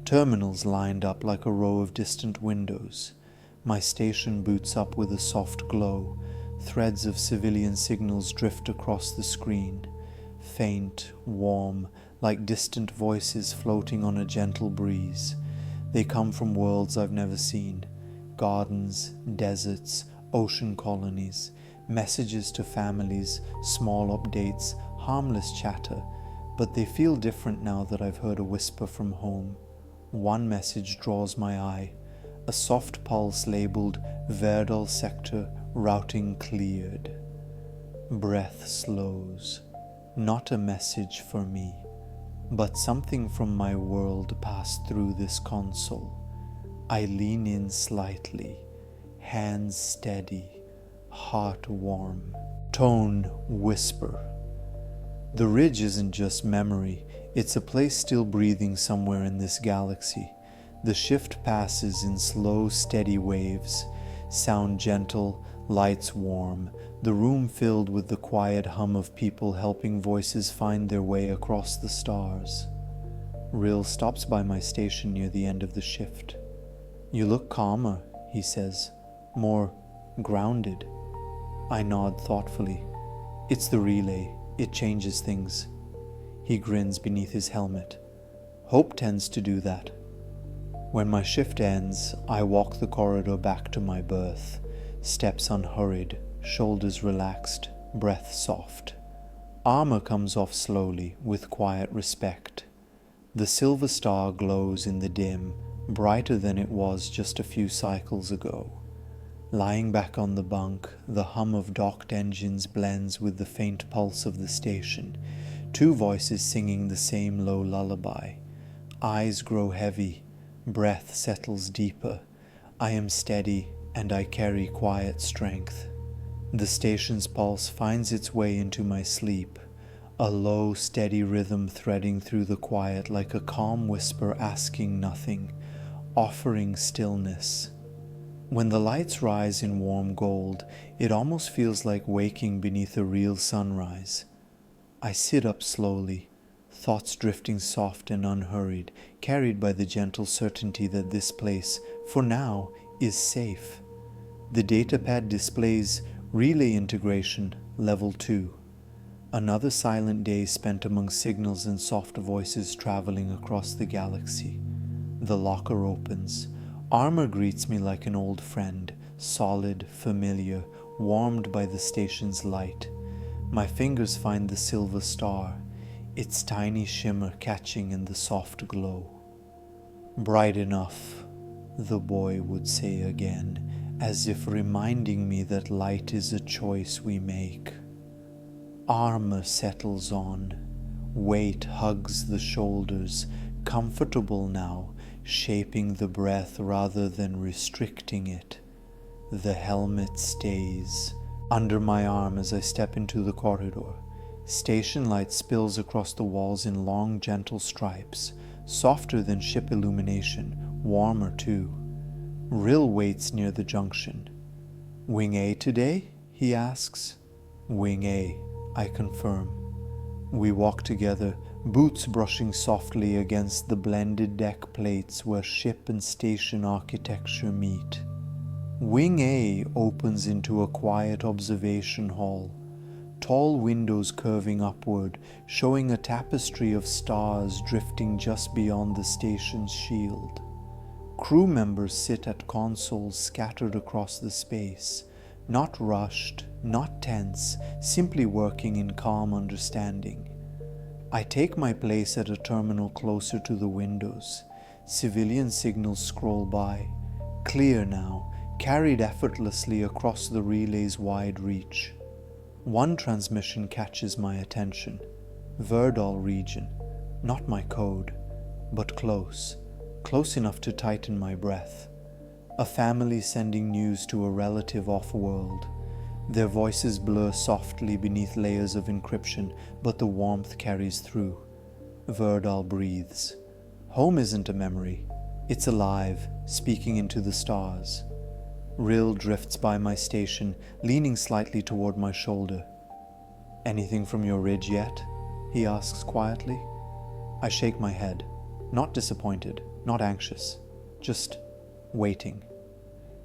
terminals lined up like a row of distant windows. My station boots up with a soft glow. Threads of civilian signals drift across the screen, faint, warm, like distant voices floating on a gentle breeze. They come from worlds I've never seen. Gardens, deserts, ocean colonies, messages to families, small updates, harmless chatter, but they feel different now that I've heard a whisper from home. One message draws my eye, a soft pulse labeled Verdal Sector Routing Cleared. Breath slows. Not a message for me, but something from my world passed through this console. I lean in slightly, hands steady, heart warm. Tone whisper. The ridge isn't just memory, it's a place still breathing somewhere in this galaxy. The shift passes in slow, steady waves, sound gentle, lights warm, the room filled with the quiet hum of people helping voices find their way across the stars. Rill stops by my station near the end of the shift. "You look calmer," he says, "more grounded." I nod thoughtfully. "It's the relay. It changes things." He grins beneath his helmet. "Hope tends to do that." When my shift ends, I walk the corridor back to my berth, steps unhurried, shoulders relaxed, breath soft. Armor comes off slowly, with quiet respect. The silver star glows in the dim, brighter than it was just a few cycles ago. Lying back on the bunk, the hum of docked engines blends with the faint pulse of the station, two voices singing the same low lullaby. Eyes grow heavy, breath settles deeper. I am steady, and I carry quiet strength. The station's pulse finds its way into my sleep, a low, steady rhythm threading through the quiet like a calm whisper asking nothing, offering stillness. When the lights rise in warm gold, it almost feels like waking beneath a real sunrise. I sit up slowly, thoughts drifting soft and unhurried, carried by the gentle certainty that this place, for now, is safe. The datapad displays Relay Integration Level 2. Another silent day spent among signals and soft voices traveling across the galaxy. The locker opens. Armor greets me like an old friend, solid, familiar, warmed by the station's light. My fingers find the silver star, its tiny shimmer catching in the soft glow. "Bright enough," the boy would say again, as if reminding me that light is a choice we make. Armor settles on. Weight hugs the shoulders, comfortable now, shaping the breath rather than restricting it. The helmet stays under my arm as I step into the corridor. Station light spills across the walls in long, gentle stripes, softer than ship illumination, warmer too. Rill waits near the junction. "Wing A today?" he asks. "Wing A," I confirm. We walk together, boots brushing softly against the blended deck plates where ship and station architecture meet. Wing A opens into a quiet observation hall, tall windows curving upward, showing a tapestry of stars drifting just beyond the station's shield. Crew members sit at consoles scattered across the space, not rushed, not tense, simply working in calm understanding. I take my place at a terminal closer to the windows. Civilian signals scroll by, clear now, carried effortlessly across the relay's wide reach. One transmission catches my attention. Verdal region, not my code, but close enough to tighten my breath. A family sending news to a relative off-world. Their voices blur softly beneath layers of encryption, but the warmth carries through. Verdal breathes. Home isn't a memory. It's alive, speaking into the stars. Rill drifts by my station, leaning slightly toward my shoulder. "Anything from your ridge yet?" he asks quietly. I shake my head, not disappointed, not anxious, just waiting.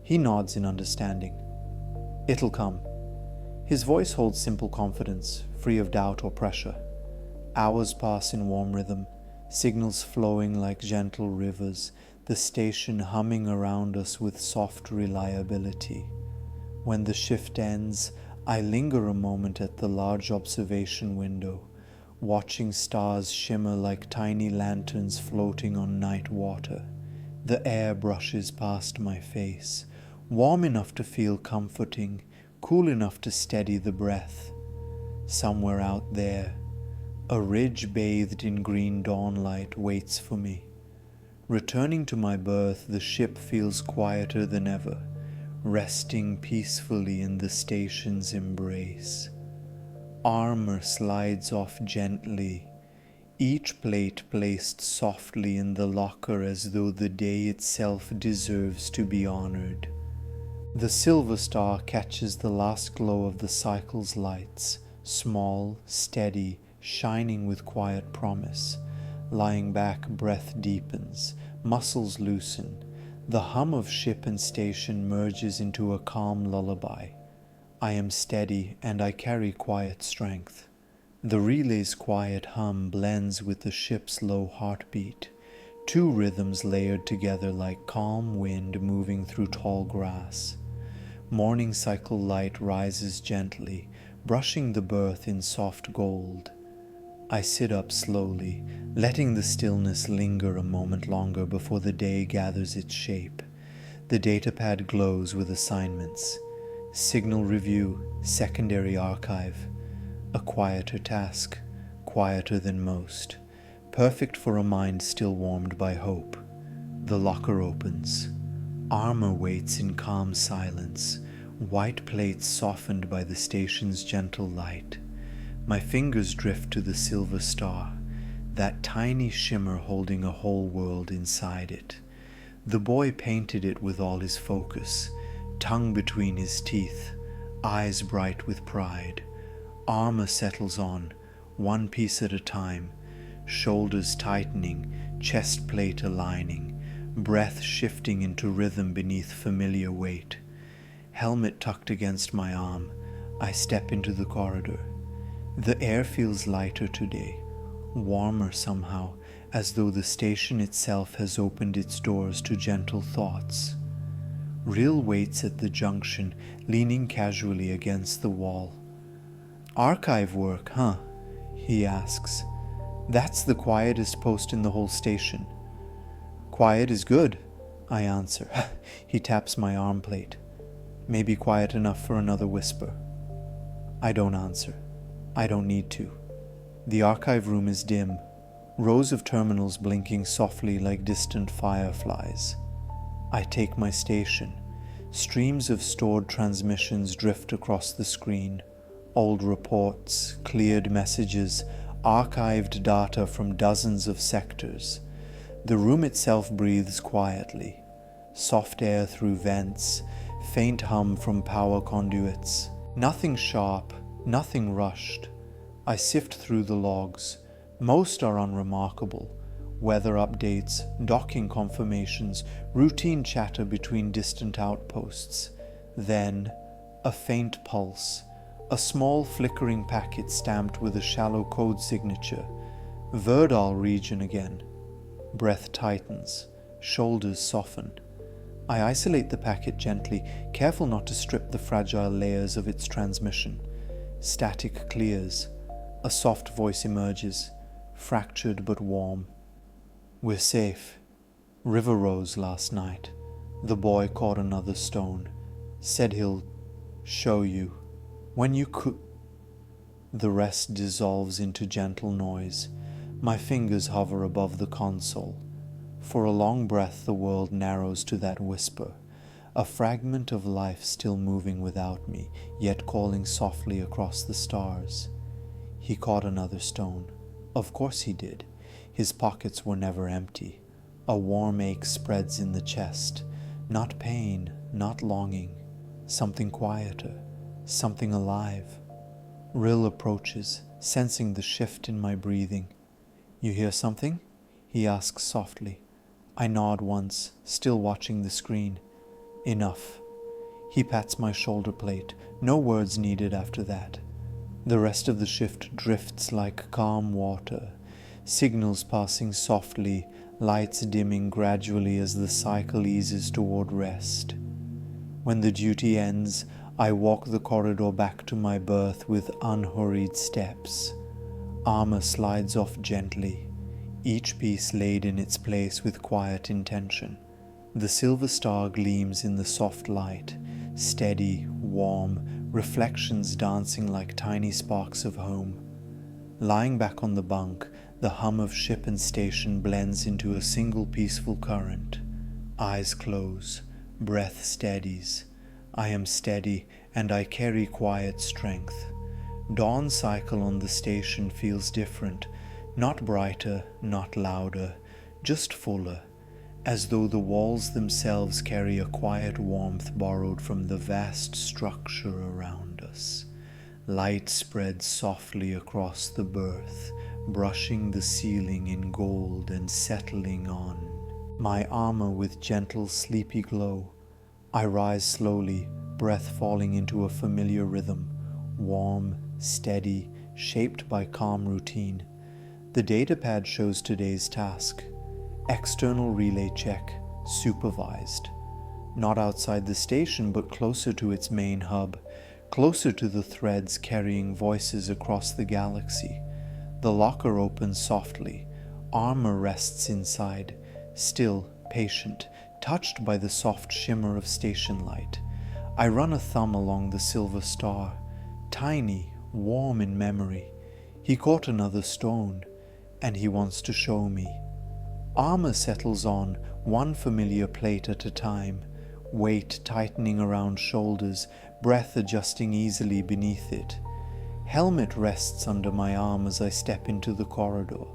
He nods in understanding. "It'll come." His voice holds simple confidence, free of doubt or pressure. Hours pass in warm rhythm, signals flowing like gentle rivers, the station humming around us with soft reliability. When the shift ends, I linger a moment at the large observation window, watching stars shimmer like tiny lanterns floating on night water. The air brushes past my face, warm enough to feel comforting, cool enough to steady the breath. Somewhere out there, a ridge bathed in green dawnlight waits for me. Returning to my berth, the ship feels quieter than ever, resting peacefully in the station's embrace. Armor slides off gently, each plate placed softly in the locker as though the day itself deserves to be honored. The silver star catches the last glow of the cycle's lights, small, steady, shining with quiet promise. Lying back, breath deepens, muscles loosen. The hum of ship and station merges into a calm lullaby. I am steady and I carry quiet strength. The relay's quiet hum blends with the ship's low heartbeat, two rhythms layered together like calm wind moving through tall grass. Morning cycle light rises gently, brushing the berth in soft gold. I sit up slowly, letting the stillness linger a moment longer before the day gathers its shape. The datapad glows with assignments. Signal review, secondary archive. A quieter task, quieter than most, perfect for a mind still warmed by hope. The locker opens. Armor waits in calm silence, white plates softened by the station's gentle light. My fingers drift to the silver star, that tiny shimmer holding a whole world inside it. The boy painted it with all his focus, tongue between his teeth, eyes bright with pride. Armor settles on, one piece at a time, shoulders tightening, chest plate aligning, breath shifting into rhythm beneath familiar weight. Helmet tucked against my arm, I step into the corridor. The air feels lighter today, warmer somehow, as though the station itself has opened its doors to gentle thoughts. Rill waits at the junction, leaning casually against the wall. "Archive work, huh?" he asks. "That's the quietest post in the whole station." "Quiet is good," I answer. He taps my arm plate. "Maybe quiet enough for another whisper." I don't answer. I don't need to. The archive room is dim, rows of terminals blinking softly like distant fireflies. I take my station. Streams of stored transmissions drift across the screen. Old reports, cleared messages, archived data from dozens of sectors. The room itself breathes quietly. Soft air through vents, faint hum from power conduits. Nothing sharp, nothing rushed. I sift through the logs. Most are unremarkable. Weather updates, docking confirmations, routine chatter between distant outposts. Then, a faint pulse. A small flickering packet stamped with a shallow code signature. Verdal region again. Breath tightens. Shoulders soften. I isolate the packet gently, careful not to strip the fragile layers of its transmission. Static clears. A soft voice emerges, fractured but warm. "We're safe. River rose last night. The boy caught another stone. Said he'll show you. When you could..." The rest dissolves into gentle noise. My fingers hover above the console. For a long breath the world narrows to that whisper, a fragment of life still moving without me, yet calling softly across the stars. He caught another stone. Of course he did. His pockets were never empty. A warm ache spreads in the chest. Not pain, not longing. Something quieter. Something alive. Rill approaches, sensing the shift in my breathing. "You hear something?" he asks softly. I nod once, still watching the screen. "Enough." He pats my shoulder plate. No words needed after that. The rest of the shift drifts like calm water, signals passing softly, lights dimming gradually as the cycle eases toward rest. When the duty ends, I walk the corridor back to my berth with unhurried steps. Armor slides off gently, each piece laid in its place with quiet intention. The silver star gleams in the soft light, steady, warm, reflections dancing like tiny sparks of home. Lying back on the bunk, the hum of ship and station blends into a single peaceful current. Eyes close, breath steadies. I am steady, and I carry quiet strength. Dawn cycle on the station feels different, not brighter, not louder, just fuller, as though the walls themselves carry a quiet warmth borrowed from the vast structure around us. Light spreads softly across the berth, brushing the ceiling in gold and settling on my armor with gentle, sleepy glow. I rise slowly, breath falling into a familiar rhythm, warm, steady, shaped by calm routine. The datapad shows today's task. External relay check, supervised. Not outside the station, but closer to its main hub, closer to the threads carrying voices across the galaxy. The locker opens softly. Armor rests inside, still, patient, touched by the soft shimmer of station light. I run a thumb along the silver star, tiny, warm in memory. He caught another stone, and he wants to show me. Armor settles on, one familiar plate at a time, weight tightening around shoulders, breath adjusting easily beneath it. Helmet rests under my arm as I step into the corridor.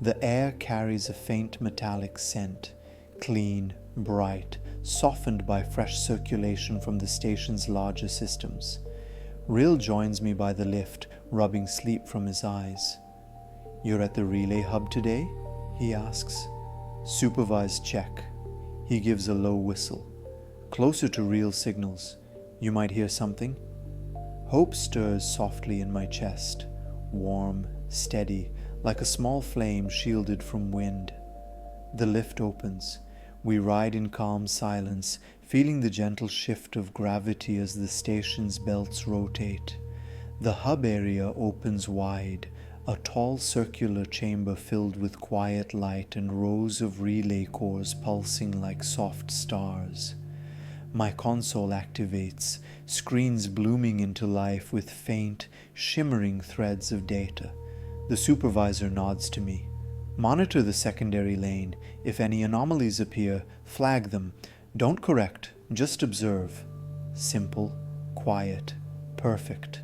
The air carries a faint metallic scent, clean, bright, softened by fresh circulation from the station's larger systems. Rill joins me by the lift, rubbing sleep from his eyes. "You're at the relay hub today?" he asks. "Supervised check." He gives a low whistle. "Closer to real signals. You might hear something." Hope stirs softly in my chest, warm, steady, like a small flame shielded from wind. The lift opens. We ride in calm silence, feeling the gentle shift of gravity as the station's belts rotate. The hub area opens wide, a tall circular chamber filled with quiet light and rows of relay cores pulsing like soft stars. My console activates, screens blooming into life with faint, shimmering threads of data. The supervisor nods to me. "Monitor the secondary lane. If any anomalies appear, flag them. Don't correct, just observe." Simple, quiet, perfect.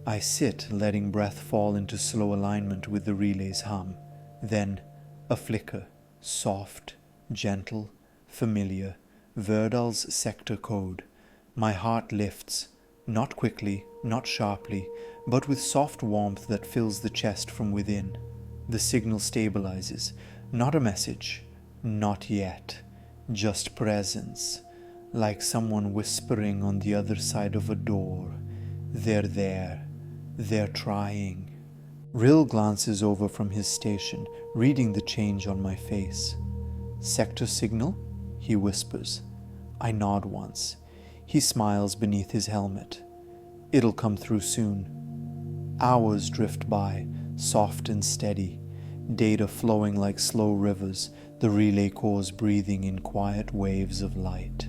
I sit, letting breath fall into slow alignment with the relay's hum. Then, a flicker, soft, gentle, familiar. Verdal's sector code. My heart lifts, not quickly, not sharply, but with soft warmth that fills the chest from within. The signal stabilizes. Not a message. Not yet. Just presence. Like someone whispering on the other side of a door. They're there. They're trying. Rill glances over from his station, reading the change on my face. "Sector signal?" he whispers. I nod once. He smiles beneath his helmet. "It'll come through soon." Hours drift by, soft and steady, data flowing like slow rivers, the relay cores breathing in quiet waves of light.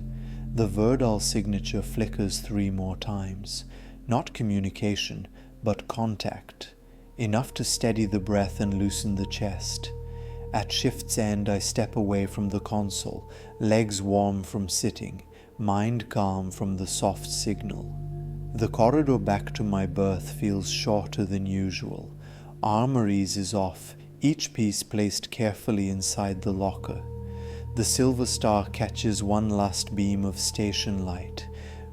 The Verdal signature flickers 3 more times. Not communication, but contact. Enough to steady the breath and loosen the chest. At shift's end, I step away from the console, legs warm from sitting, mind calm from the soft signal. The corridor back to my berth feels shorter than usual. Armor eases off, each piece placed carefully inside the locker. The silver star catches one last beam of station light,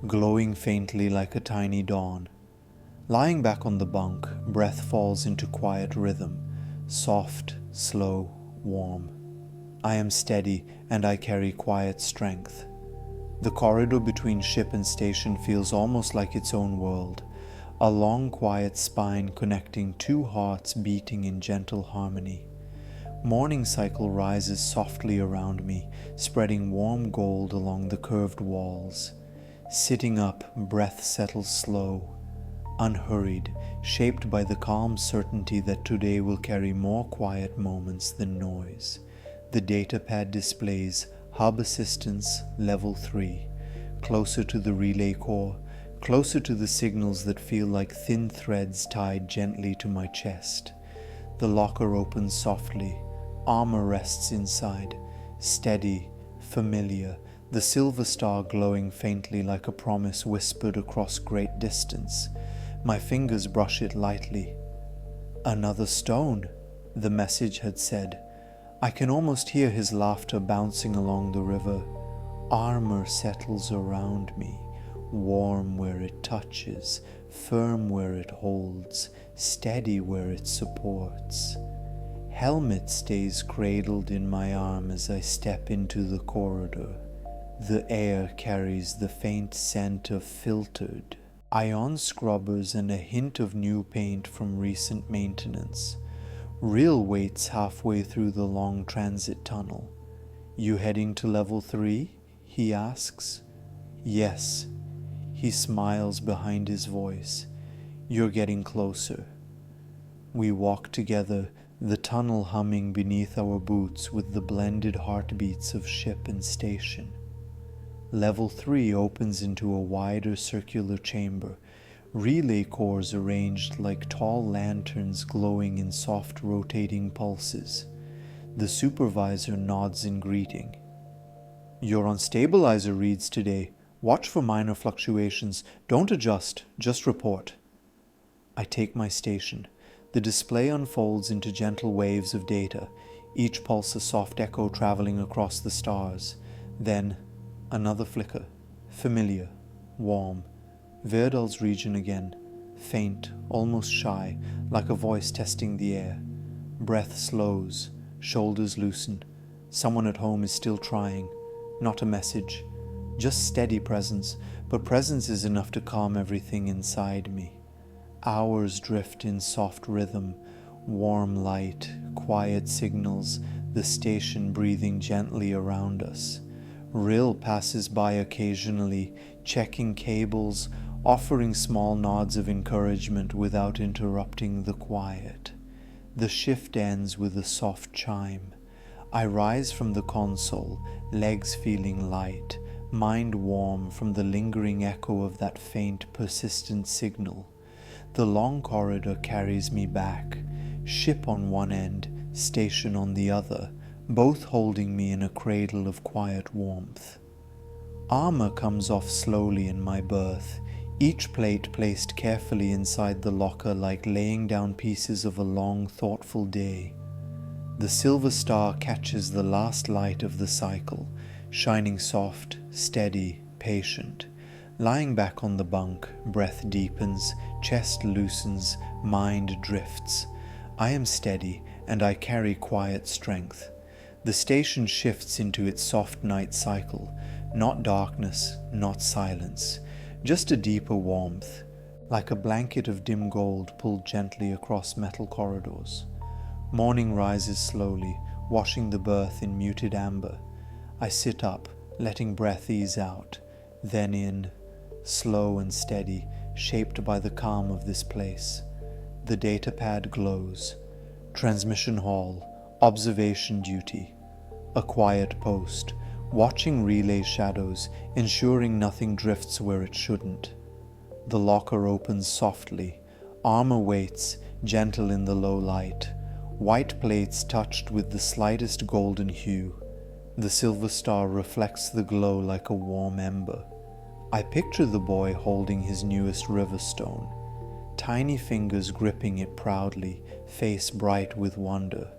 glowing faintly like a tiny dawn. Lying back on the bunk, breath falls into quiet rhythm, soft, slow, warm. I am steady, and I carry quiet strength. The corridor between ship and station feels almost like its own world, a long quiet spine connecting 2 hearts beating in gentle harmony. Morning cycle rises softly around me, spreading warm gold along the curved walls. Sitting up, breath settles slow, unhurried, shaped by the calm certainty that today will carry more quiet moments than noise. The datapad displays Hub Assistance Level 3, closer to the relay core, closer to the signals that feel like thin threads tied gently to my chest. The locker opens softly. Armor rests inside, steady, familiar, the silver star glowing faintly like a promise whispered across great distance. My fingers brush it lightly. "Another stone," the message had said. I can almost hear his laughter bouncing along the river. Armor settles around me, warm where it touches, firm where it holds, steady where it supports. Helmet stays cradled in my arm as I step into the corridor. The air carries the faint scent of filtered ion scrubbers and a hint of new paint from recent maintenance. Real waits halfway through the long transit tunnel. "You heading to level 3? He asks. "Yes." He smiles behind his voice. "You're getting closer." We walk together, the tunnel humming beneath our boots with the blended heartbeats of ship and station. Level 3 opens into a wider circular chamber, relay cores arranged like tall lanterns glowing in soft rotating pulses. The supervisor nods in greeting. "You're on stabilizer reads today. Watch for minor fluctuations. Don't adjust, just report." I take my station. The display unfolds into gentle waves of data, each pulse a soft echo traveling across the stars. Then, another flicker. Familiar, warm. Verdal's region again. Faint, almost shy, like a voice testing the air. Breath slows, shoulders loosen. Someone at home is still trying. Not a message. Just steady presence, but presence is enough to calm everything inside me. Hours drift in soft rhythm, warm light, quiet signals, the station breathing gently around us. Rill passes by occasionally, checking cables, offering small nods of encouragement without interrupting the quiet. The shift ends with a soft chime. I rise from the console, legs feeling light, mind warm from the lingering echo of that faint, persistent signal. The long corridor carries me back, ship on one end, station on the other, both holding me in a cradle of quiet warmth. Armor comes off slowly in my berth, each plate placed carefully inside the locker like laying down pieces of a long, thoughtful day. The silver star catches the last light of the cycle, shining soft, steady, patient. Lying back on the bunk, breath deepens, chest loosens, mind drifts. I am steady, and I carry quiet strength. The station shifts into its soft night cycle, not darkness, not silence, just a deeper warmth, like a blanket of dim gold pulled gently across metal corridors. Morning rises slowly, washing the berth in muted amber. I sit up, letting breath ease out, then in, slow and steady, shaped by the calm of this place. The datapad glows. Transmission hall, observation duty. A quiet post, watching relay shadows, ensuring nothing drifts where it shouldn't. The locker opens softly. Armor waits, gentle in the low light. White plates touched with the slightest golden hue. The silver star reflects the glow like a warm ember. I picture the boy holding his newest river stone, tiny fingers gripping it proudly, face bright with wonder.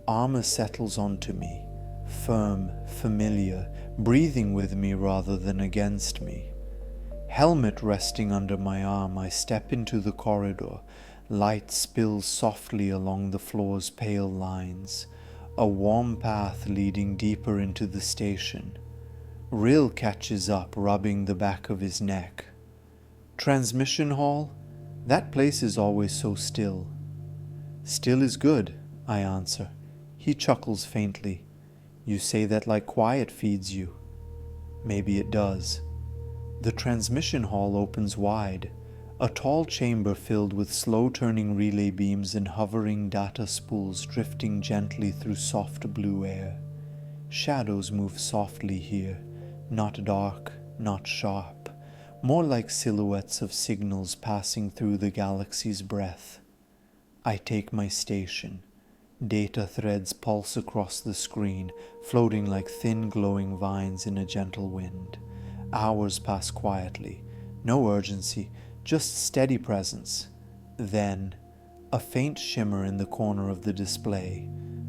Armor settles onto me, firm, familiar, breathing with me rather than against me. Helmet resting under my arm, I step into the corridor. Light spills softly along the floor's pale lines, a warm path leading deeper into the station. Rill catches up, rubbing the back of his neck. Transmission hall? That place is always so still. Still is good, I answer. He chuckles faintly. You say that like quiet feeds you. Maybe it does. The transmission hall opens wide, a tall chamber filled with slow-turning relay beams and hovering data spools drifting gently through soft blue air. Shadows move softly here, not dark, not sharp, more like silhouettes of signals passing through the galaxy's breath. I take my station. Data threads pulse across the screen, floating like thin glowing vines in a gentle wind. Hours pass quietly, no urgency, just steady presence. Then, a faint shimmer in the corner of the display.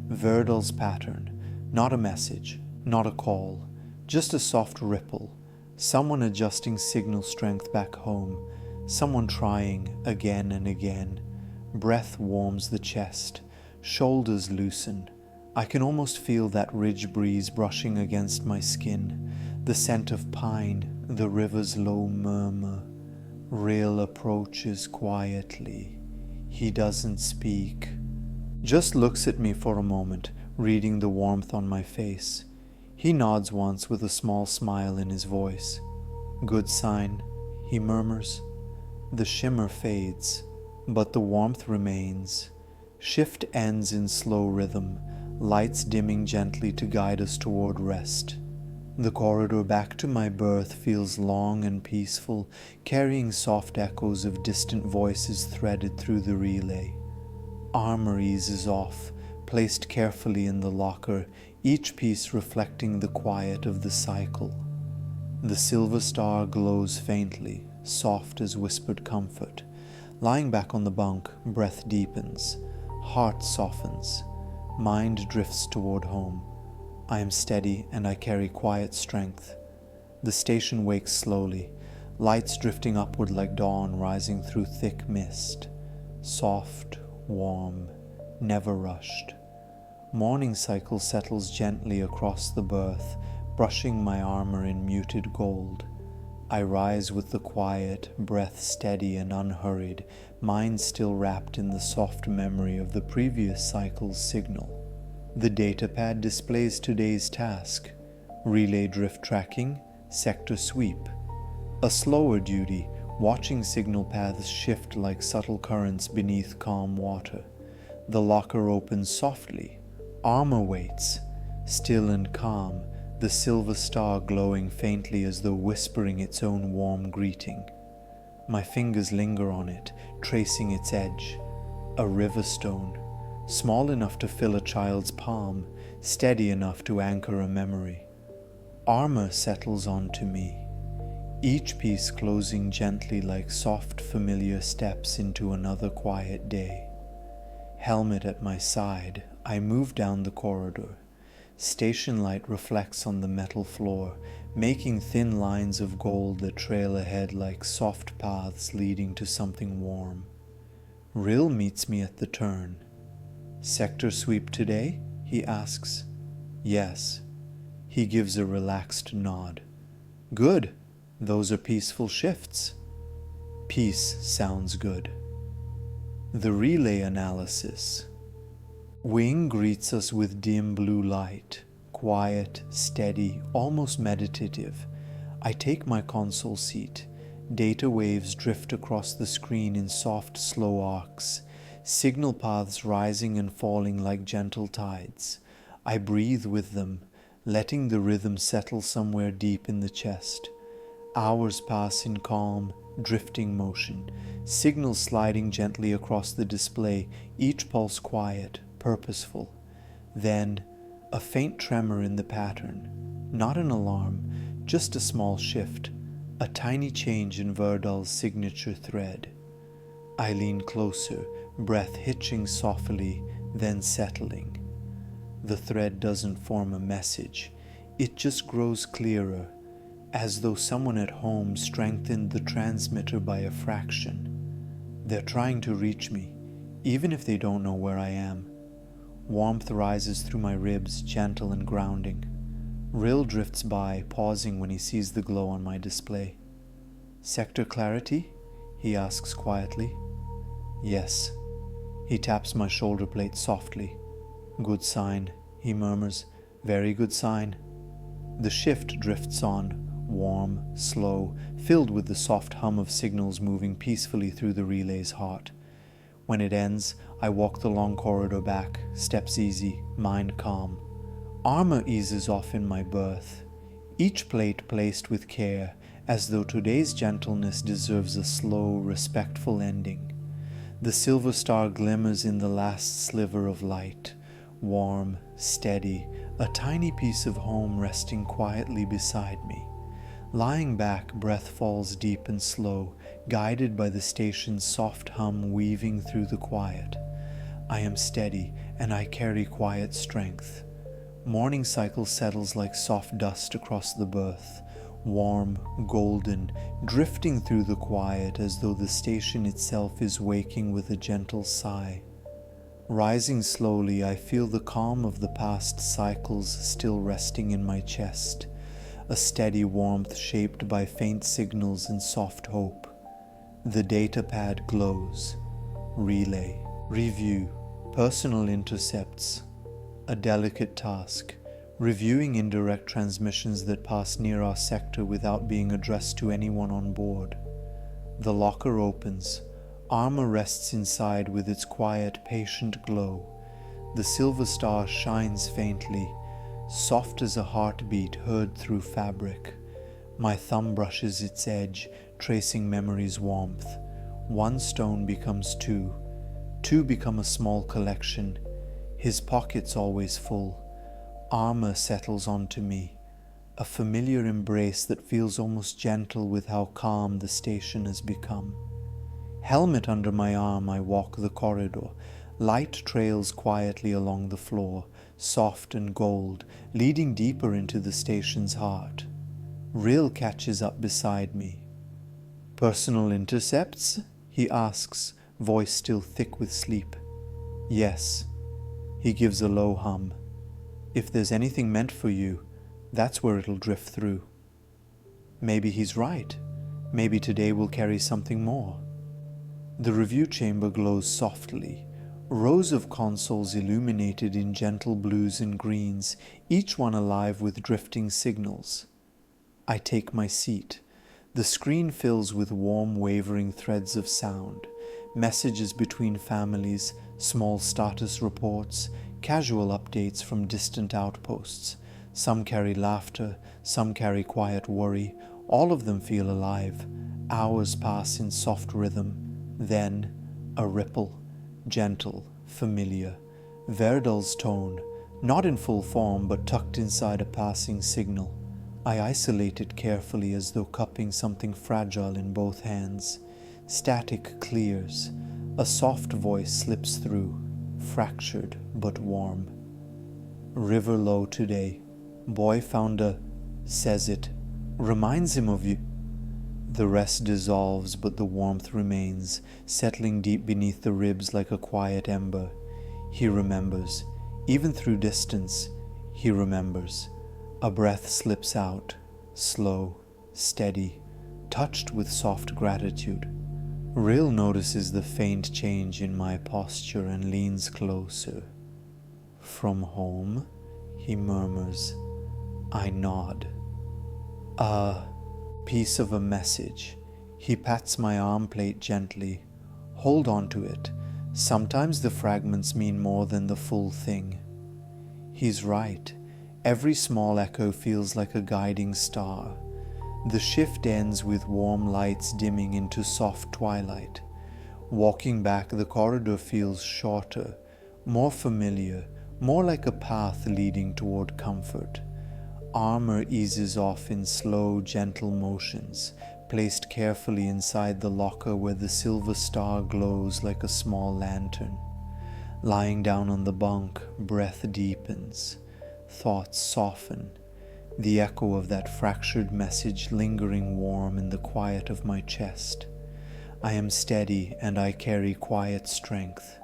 Verdal's pattern. Not a message, not a call, just a soft ripple. Someone adjusting signal strength back home. Someone trying again and again. Breath warms the chest. Shoulders loosen. I can almost feel that ridge breeze brushing against my skin. The scent of pine, the river's low murmur. Rail approaches quietly. He doesn't speak. Just looks at me for a moment, reading the warmth on my face. He nods once with a small smile in his voice. Good sign, he murmurs. The shimmer fades, but the warmth remains. Shift ends in slow rhythm, lights dimming gently to guide us toward rest. The corridor back to my berth feels long and peaceful, carrying soft echoes of distant voices threaded through the relay. Armor eases off, placed carefully in the locker, each piece reflecting the quiet of the cycle. The silver star glows faintly, soft as whispered comfort. Lying back on the bunk, breath deepens, heart softens, mind drifts toward home. I am steady and I carry quiet strength. The station wakes slowly, lights drifting upward like dawn rising through thick mist. Soft, warm, never rushed. Morning cycle settles gently across the berth, brushing my armor in muted gold. I rise with the quiet, breath steady and unhurried, mind still wrapped in the soft memory of the previous cycle's signal. The datapad displays today's task: relay drift tracking, sector sweep. A slower duty, watching signal paths shift like subtle currents beneath calm water. The locker opens softly. Armor waits, still and calm, the silver star glowing faintly as though whispering its own warm greeting. My fingers linger on it, tracing its edge. A river stone, small enough to fill a child's palm, steady enough to anchor a memory. Armor settles onto me, each piece closing gently like soft, familiar steps into another quiet day. Helmet at my side, I move down the corridor. Station light reflects on the metal floor, making thin lines of gold that trail ahead like soft paths leading to something warm. Rill meets me at the turn. Sector sweep today? He asks. Yes. He gives a relaxed nod. Good. Those are peaceful shifts. Peace sounds good. The relay analysis. Wing greets us with dim blue light, quiet, steady, almost meditative. I take my console seat. Data waves drift across the screen in soft, slow arcs, signal paths rising and falling like gentle tides. I breathe with them, letting the rhythm settle somewhere deep in the chest. Hours pass in calm, drifting motion, signals sliding gently across the display, each pulse quiet, purposeful. Then, a faint tremor in the pattern. Not an alarm, just a small shift, a tiny change in Verdal's signature thread. I lean closer, breath hitching softly, then settling. The thread doesn't form a message, it just grows clearer, as though someone at home strengthened the transmitter by a fraction. They're trying to reach me, even if they don't know where I am. Warmth rises through my ribs, gentle and grounding. Rill drifts by, pausing when he sees the glow on my display. Sector clarity? He asks quietly. Yes. He taps my shoulder blade softly. Good sign, he murmurs. Very good sign. The shift drifts on, warm, slow, filled with the soft hum of signals moving peacefully through the relay's heart. When it ends, I walk the long corridor back, steps easy, mind calm. Armor eases off in my berth, each plate placed with care, as though today's gentleness deserves a slow, respectful ending. The silver star glimmers in the last sliver of light, warm, steady, a tiny piece of home resting quietly beside me. Lying back, breath falls deep and slow, guided by the station's soft hum weaving through the quiet. I am steady, and I carry quiet strength. Morning cycle settles like soft dust across the berth, warm, golden, drifting through the quiet as though the station itself is waking with a gentle sigh. Rising slowly, I feel the calm of the past cycles still resting in my chest, a steady warmth shaped by faint signals and soft hope. The data pad glows. Relay, review, personal intercepts. A delicate task, reviewing indirect transmissions that pass near our sector without being addressed to anyone on board. The locker opens. Armor rests inside with its quiet, patient glow. The silver star shines faintly, soft as a heartbeat heard through fabric. My thumb brushes its edge, tracing memory's warmth. One stone becomes two. Two become a small collection. His pocket's always full. Armor settles onto me, a familiar embrace that feels almost gentle with how calm the station has become. Helmet under my arm, I walk the corridor. Light trails quietly along the floor, soft and gold, leading deeper into the station's heart. Rill catches up beside me. "Personal intercepts?" he asks, voice still thick with sleep. "Yes." He gives a low hum. "If there's anything meant for you, that's where it'll drift through." Maybe he's right. Maybe today will carry something more. The review chamber glows softly. Rows of consoles illuminated in gentle blues and greens, each one alive with drifting signals. I take my seat. The screen fills with warm, wavering threads of sound. Messages between families, small status reports, casual updates from distant outposts. Some carry laughter, some carry quiet worry. All of them feel alive. Hours pass in soft rhythm. Then, a ripple, gentle, familiar. Verdal's tone, not in full form but tucked inside a passing signal. I isolate it carefully as though cupping something fragile in both hands. Static clears. A soft voice slips through, fractured but warm. "River low today. Boy found a," says it. "Reminds him of you." The rest dissolves, but the warmth remains, settling deep beneath the ribs like a quiet ember. He remembers. Even through distance, he remembers. A breath slips out, slow, steady, touched with soft gratitude. Rill notices the faint change in my posture and leans closer. "From home?" he murmurs. I nod. "A piece of a message." He pats my arm plate gently. "Hold on to it. Sometimes the fragments mean more than the full thing." He's right. Every small echo feels like a guiding star. The shift ends with warm lights dimming into soft twilight. Walking back, the corridor feels shorter, more familiar, more like a path leading toward comfort. Armor eases off in slow, gentle motions, placed carefully inside the locker where the silver star glows like a small lantern. Lying down on the bunk, breath deepens. Thoughts soften, the echo of that fractured message lingering warm in the quiet of my chest. I am steady and I carry quiet strength.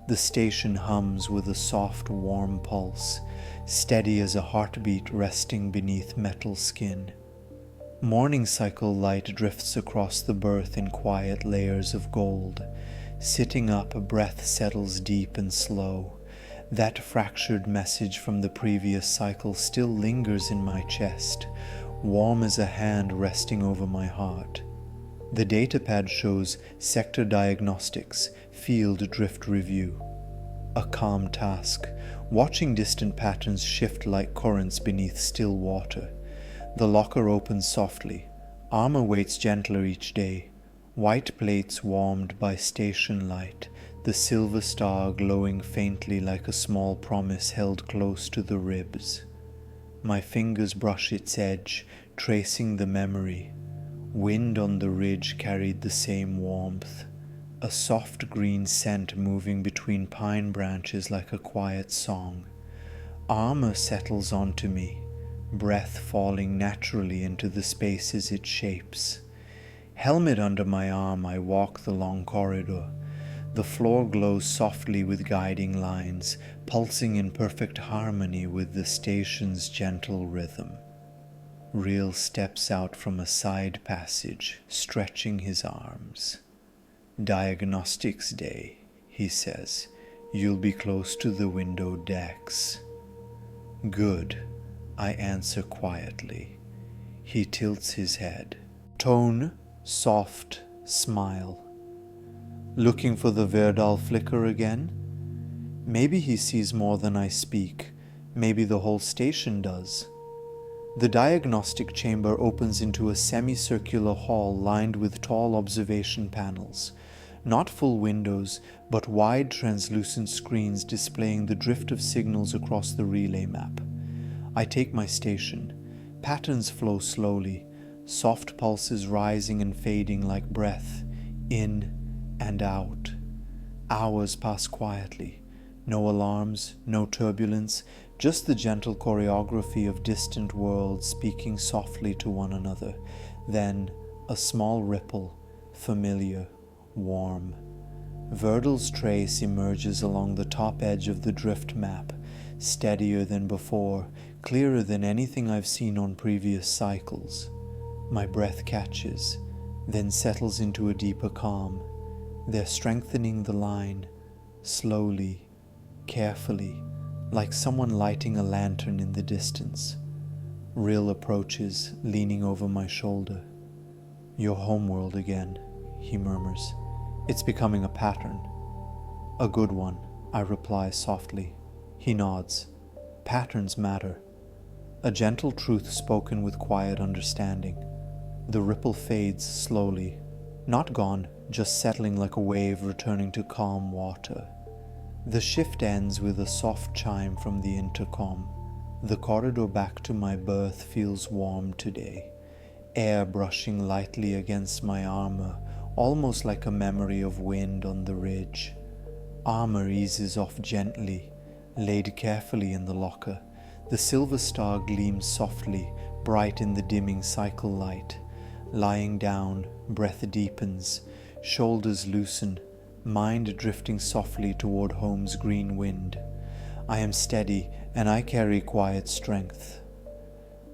The station hums with a soft, warm pulse, steady as a heartbeat resting beneath metal skin. Morning cycle light drifts across the berth in quiet layers of gold. Sitting up, breath settles deep and slow. That fractured message from the previous cycle still lingers in my chest, warm as a hand resting over my heart. The datapad shows sector diagnostics, field drift review. A calm task, watching distant patterns shift like currents beneath still water. The locker opens softly. Armor waits gentler each day. White plates warmed by station light, the silver star glowing faintly like a small promise held close to the ribs. My fingers brush its edge, tracing the memory. Wind on the ridge carried the same warmth. A soft green scent moving between pine branches like a quiet song. Armor settles onto me, breath falling naturally into the spaces it shapes. Helmet under my arm, I walk the long corridor. The floor glows softly with guiding lines, pulsing in perfect harmony with the station's gentle rhythm. Real steps out from a side passage, stretching his arms. "Diagnostics day," he says. "You'll be close to the window decks." "Good," I answer quietly. He tilts his head. Tone, soft, smile. Looking for the Verdal flicker again? Maybe he sees more than I speak. Maybe the whole station does. The diagnostic chamber opens into a semicircular hall lined with tall observation panels. Not full windows, but wide translucent screens displaying the drift of signals across the relay map. I take my station. Patterns flow slowly, soft pulses rising and fading like breath, in and out. Hours pass quietly. No alarms, no turbulence, just the gentle choreography of distant worlds speaking softly to one another. Then a small ripple, familiar, warm. Verdal's trace emerges along the top edge of the drift map, steadier than before, clearer than anything I've seen on previous cycles. My breath catches, then settles into a deeper calm. They're strengthening the line, slowly, carefully, like someone lighting a lantern in the distance. Rill approaches, leaning over my shoulder. "Your homeworld again," he murmurs. "It's becoming a pattern." "A good one," I reply softly. He nods. "Patterns matter." A gentle truth spoken with quiet understanding. The ripple fades slowly. Not gone, just settling like a wave returning to calm water. The shift ends with a soft chime from the intercom. The corridor back to my berth feels warm today. Air brushing lightly against my armor, almost like a memory of wind on the ridge. Armor eases off gently, laid carefully in the locker. The silver star gleams softly, bright in the dimming cycle light. Lying down, breath deepens, shoulders loosen, mind drifting softly toward home's green wind. I am steady, and I carry quiet strength.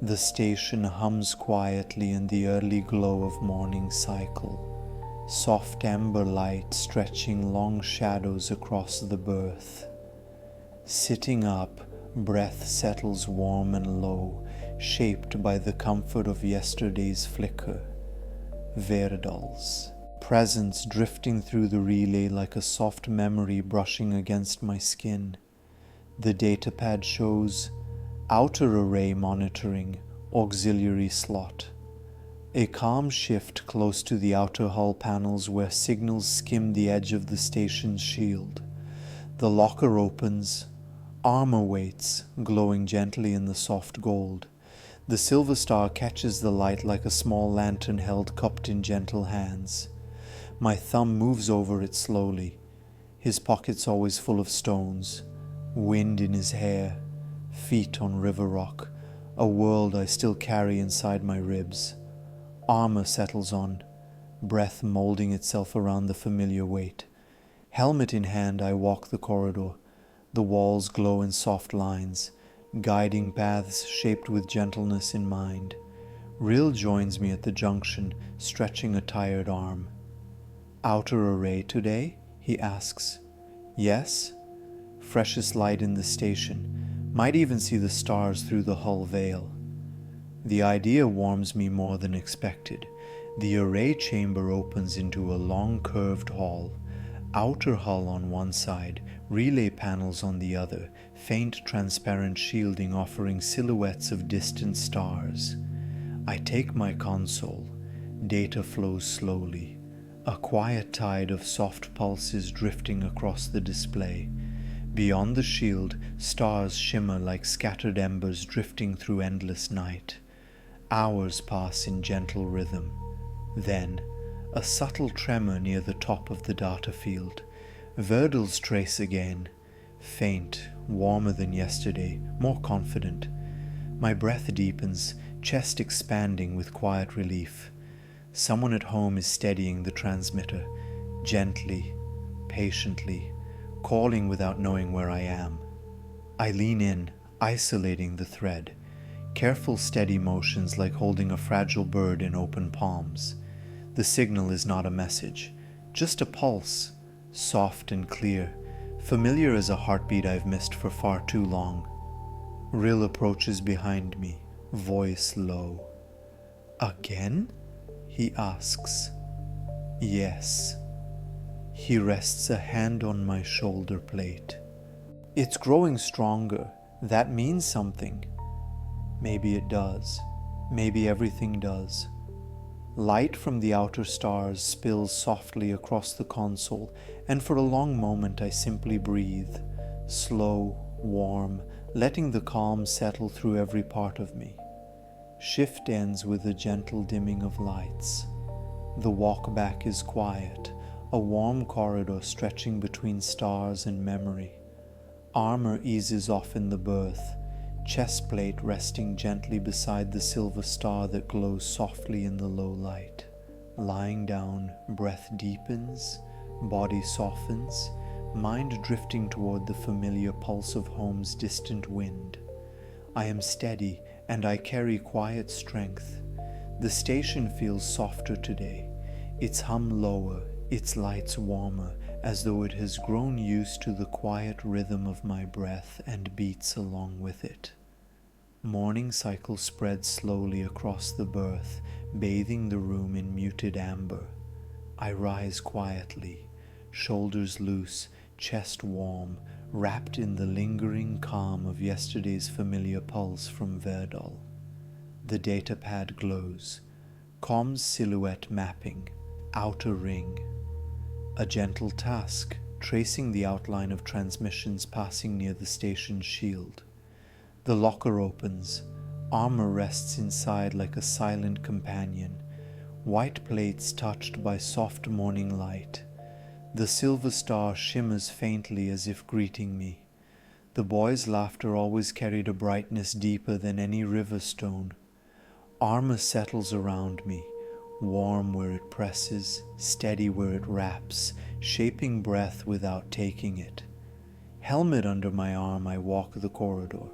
The station hums quietly in the early glow of morning cycle. Soft amber light stretching long shadows across the berth. Sitting up, breath settles warm and low, shaped by the comfort of yesterday's flicker. Verdals. Presence drifting through the relay like a soft memory brushing against my skin. The datapad shows outer array monitoring, auxiliary slot. A calm shift close to the outer hull panels where signals skim the edge of the station's shield. The locker opens. Armor waits, glowing gently in the soft gold. The silver star catches the light like a small lantern held cupped in gentle hands. My thumb moves over it slowly. His pockets always full of stones. Wind in his hair. Feet on river rock. A world I still carry inside my ribs. Armor settles on. Breath molding itself around the familiar weight. Helmet in hand, I walk the corridor. The walls glow in soft lines, guiding paths shaped with gentleness in mind. Rill joins me at the junction, stretching a tired arm. "Outer array today?" he asks. "Yes?" freshest light in the station, might even see the stars through the hull veil. The idea warms me more than expected. The array chamber opens into a long curved hall. Outer hull on one side, relay panels on the other, faint transparent shielding offering silhouettes of distant stars. I take my console. Data flows slowly. A quiet tide of soft pulses drifting across the display. Beyond the shield, stars shimmer like scattered embers drifting through endless night. Hours pass in gentle rhythm. Then, a subtle tremor near the top of the data field. Verdal's trace again. Faint, warmer than yesterday, more confident. My breath deepens, chest expanding with quiet relief. Someone at home is steadying the transmitter, gently, patiently, calling without knowing where I am. I lean in, isolating the thread. Careful, steady motions like holding a fragile bird in open palms. The signal is not a message, just a pulse, soft and clear, familiar as a heartbeat I've missed for far too long. Rill approaches behind me, voice low. "Again?" he asks. "Yes." He rests a hand on my shoulder plate. "It's growing stronger. That means something." Maybe it does. Maybe everything does. Light from the outer stars spills softly across the console, and for a long moment I simply breathe, slow, warm, letting the calm settle through every part of me. Shift ends with a gentle dimming of lights. The walk back is quiet, a warm corridor stretching between stars and memory. Armor eases off in the berth, chest plate resting gently beside the silver star that glows softly in the low light. Lying down, breath deepens, body softens, mind drifting toward the familiar pulse of home's distant wind. I am steady, and I carry quiet strength. The station feels softer today, its hum lower, its lights warmer, as though it has grown used to the quiet rhythm of my breath and beats along with it. Morning cycle spreads slowly across the berth, bathing the room in muted amber. I rise quietly, shoulders loose, chest warm, wrapped in the lingering calm of yesterday's familiar pulse from Verdal. The datapad glows, comms silhouette mapping, outer ring. A gentle task, tracing the outline of transmissions passing near the station's shield. The locker opens, armor rests inside like a silent companion, white plates touched by soft morning light. The silver star shimmers faintly as if greeting me. The boys' laughter always carried a brightness deeper than any river stone. Armor settles around me, warm where it presses, steady where it wraps, shaping breath without taking it. Helmet under my arm, I walk the corridor.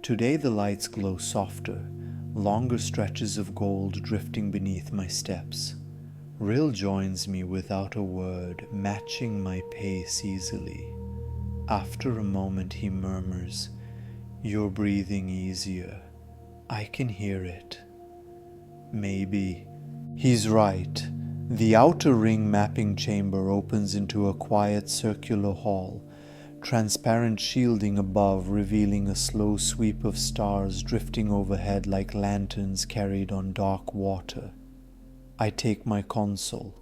Today the lights glow softer, longer stretches of gold drifting beneath my steps. Rill joins me without a word, matching my pace easily. After a moment he murmurs, "You're breathing easier. I can hear it." Maybe. He's right. The outer ring mapping chamber opens into a quiet circular hall, transparent shielding above revealing a slow sweep of stars drifting overhead like lanterns carried on dark water. I take my console.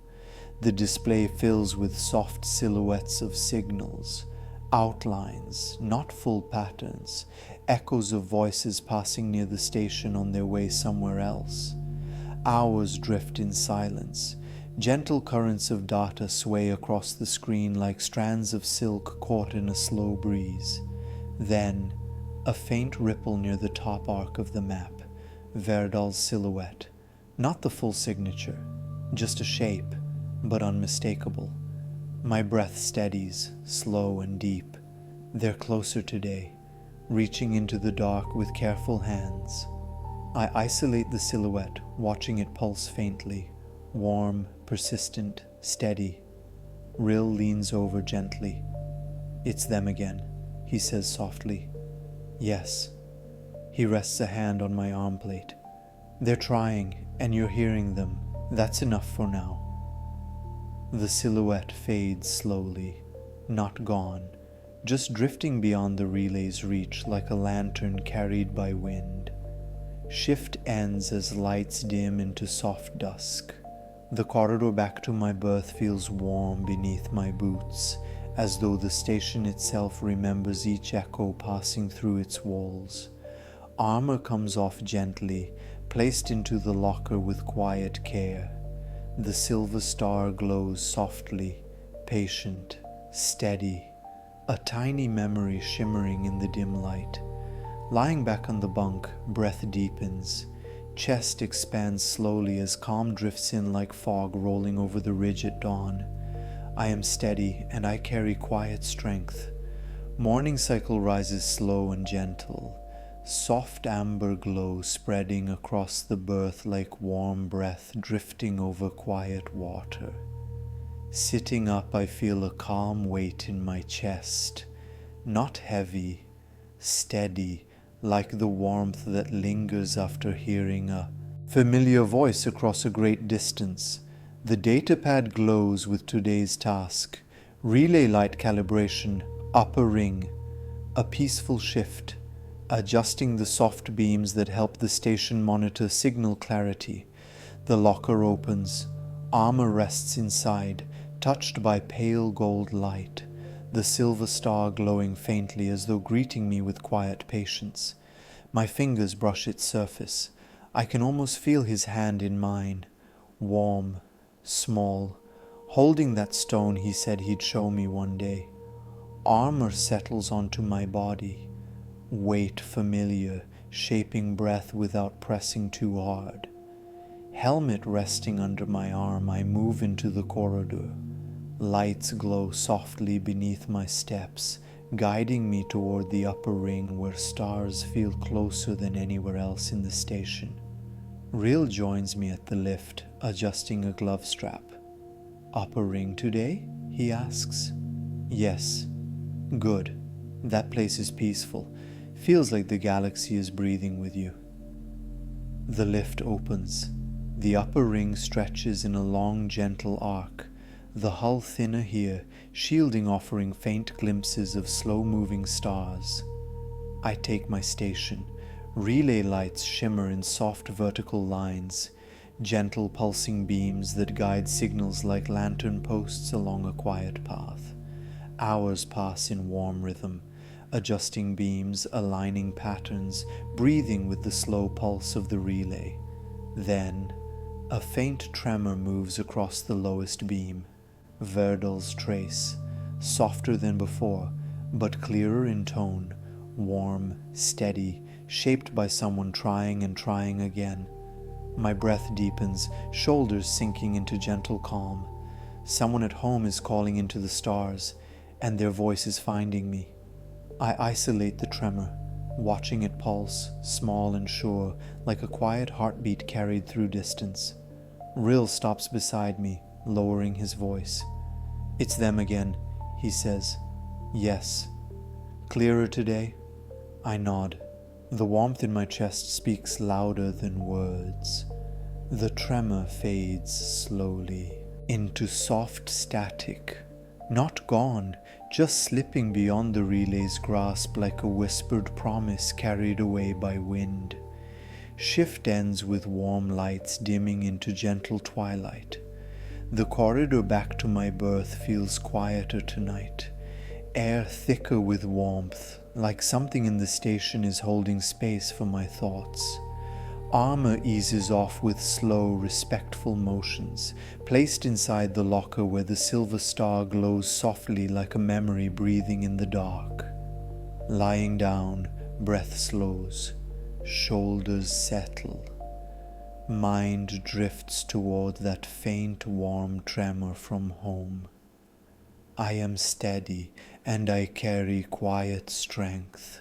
The display fills with soft silhouettes of signals, outlines, not full patterns, echoes of voices passing near the station on their way somewhere else. Hours drift in silence. Gentle currents of data sway across the screen like strands of silk caught in a slow breeze. Then, a faint ripple near the top arc of the map, Verdal's silhouette. Not the full signature, just a shape, but unmistakable. My breath steadies, slow and deep. They're closer today, reaching into the dark with careful hands. I isolate the silhouette, watching it pulse faintly, warm, persistent, steady. Rill leans over gently. "It's them again. he says softly. Yes. He rests a hand on my arm plate. They're trying, and you're hearing them. That's enough for now. The silhouette fades slowly, not gone, just drifting beyond the relay's reach like a lantern carried by wind. Shift ends as lights dim into soft dusk. The corridor back to my berth feels warm beneath my boots, as though the station itself remembers each echo passing through its walls. Armor comes off gently, placed into the locker with quiet care. The silver star glows softly, patient, steady, a tiny memory shimmering in the dim light. Lying back on the bunk, breath deepens. Chest expands slowly as calm drifts in like fog rolling over the ridge at dawn. I am steady and I carry quiet strength. Morning cycle rises slow and gentle. Soft amber glow spreading across the berth like warm breath drifting over quiet water. Sitting up, I feel a calm weight in my chest. Not heavy, steady, like the warmth that lingers after hearing a familiar voice across a great distance. The datapad glows with today's task. Relay light calibration, upper ring. A peaceful shift. Adjusting the soft beams that help the station monitor signal clarity. The locker opens. Armor rests inside, touched by pale gold light. The silver star glowing faintly as though greeting me with quiet patience. My fingers brush its surface. I can almost feel his hand in mine. Warm, small, holding that stone he said he'd show me one day. Armor settles onto my body. Weight familiar, shaping breath without pressing too hard. Helmet resting under my arm, I move into the corridor. Lights glow softly beneath my steps, guiding me toward the upper ring where stars feel closer than anywhere else in the station. Real joins me at the lift, adjusting a glove strap. Upper ring today? He asks. Yes. Good. That place is peaceful. Feels like the galaxy is breathing with you. The lift opens. The upper ring stretches in a long, gentle arc, the hull thinner here, shielding offering faint glimpses of slow-moving stars. I take my station. Relay lights shimmer in soft vertical lines, gentle pulsing beams that guide signals like lantern posts along a quiet path. Hours pass in warm rhythm, adjusting beams, aligning patterns, breathing with the slow pulse of the relay. Then, a faint tremor moves across the lowest beam. Verdal's trace, softer than before, but clearer in tone, warm, steady, shaped by someone trying and trying again. My breath deepens, shoulders sinking into gentle calm. Someone at home is calling into the stars, and their voice is finding me. I isolate the tremor, watching it pulse, small and sure, like a quiet heartbeat carried through distance. Rill stops beside me, lowering his voice. It's them again, he says. Yes. Clearer today? I nod. The warmth in my chest speaks louder than words. The tremor fades slowly into soft static. Not gone, just slipping beyond the relay's grasp like a whispered promise carried away by wind. Shift ends with warm lights dimming into gentle twilight. The corridor back to my berth feels quieter tonight. Air thicker with warmth, like something in the station is holding space for my thoughts. Armor eases off with slow, respectful motions, placed inside the locker where the silver star glows softly like a memory breathing in the dark. Lying down, breath slows, shoulders settle. Mind drifts toward that faint, warm tremor from home. I am steady, and I carry quiet strength.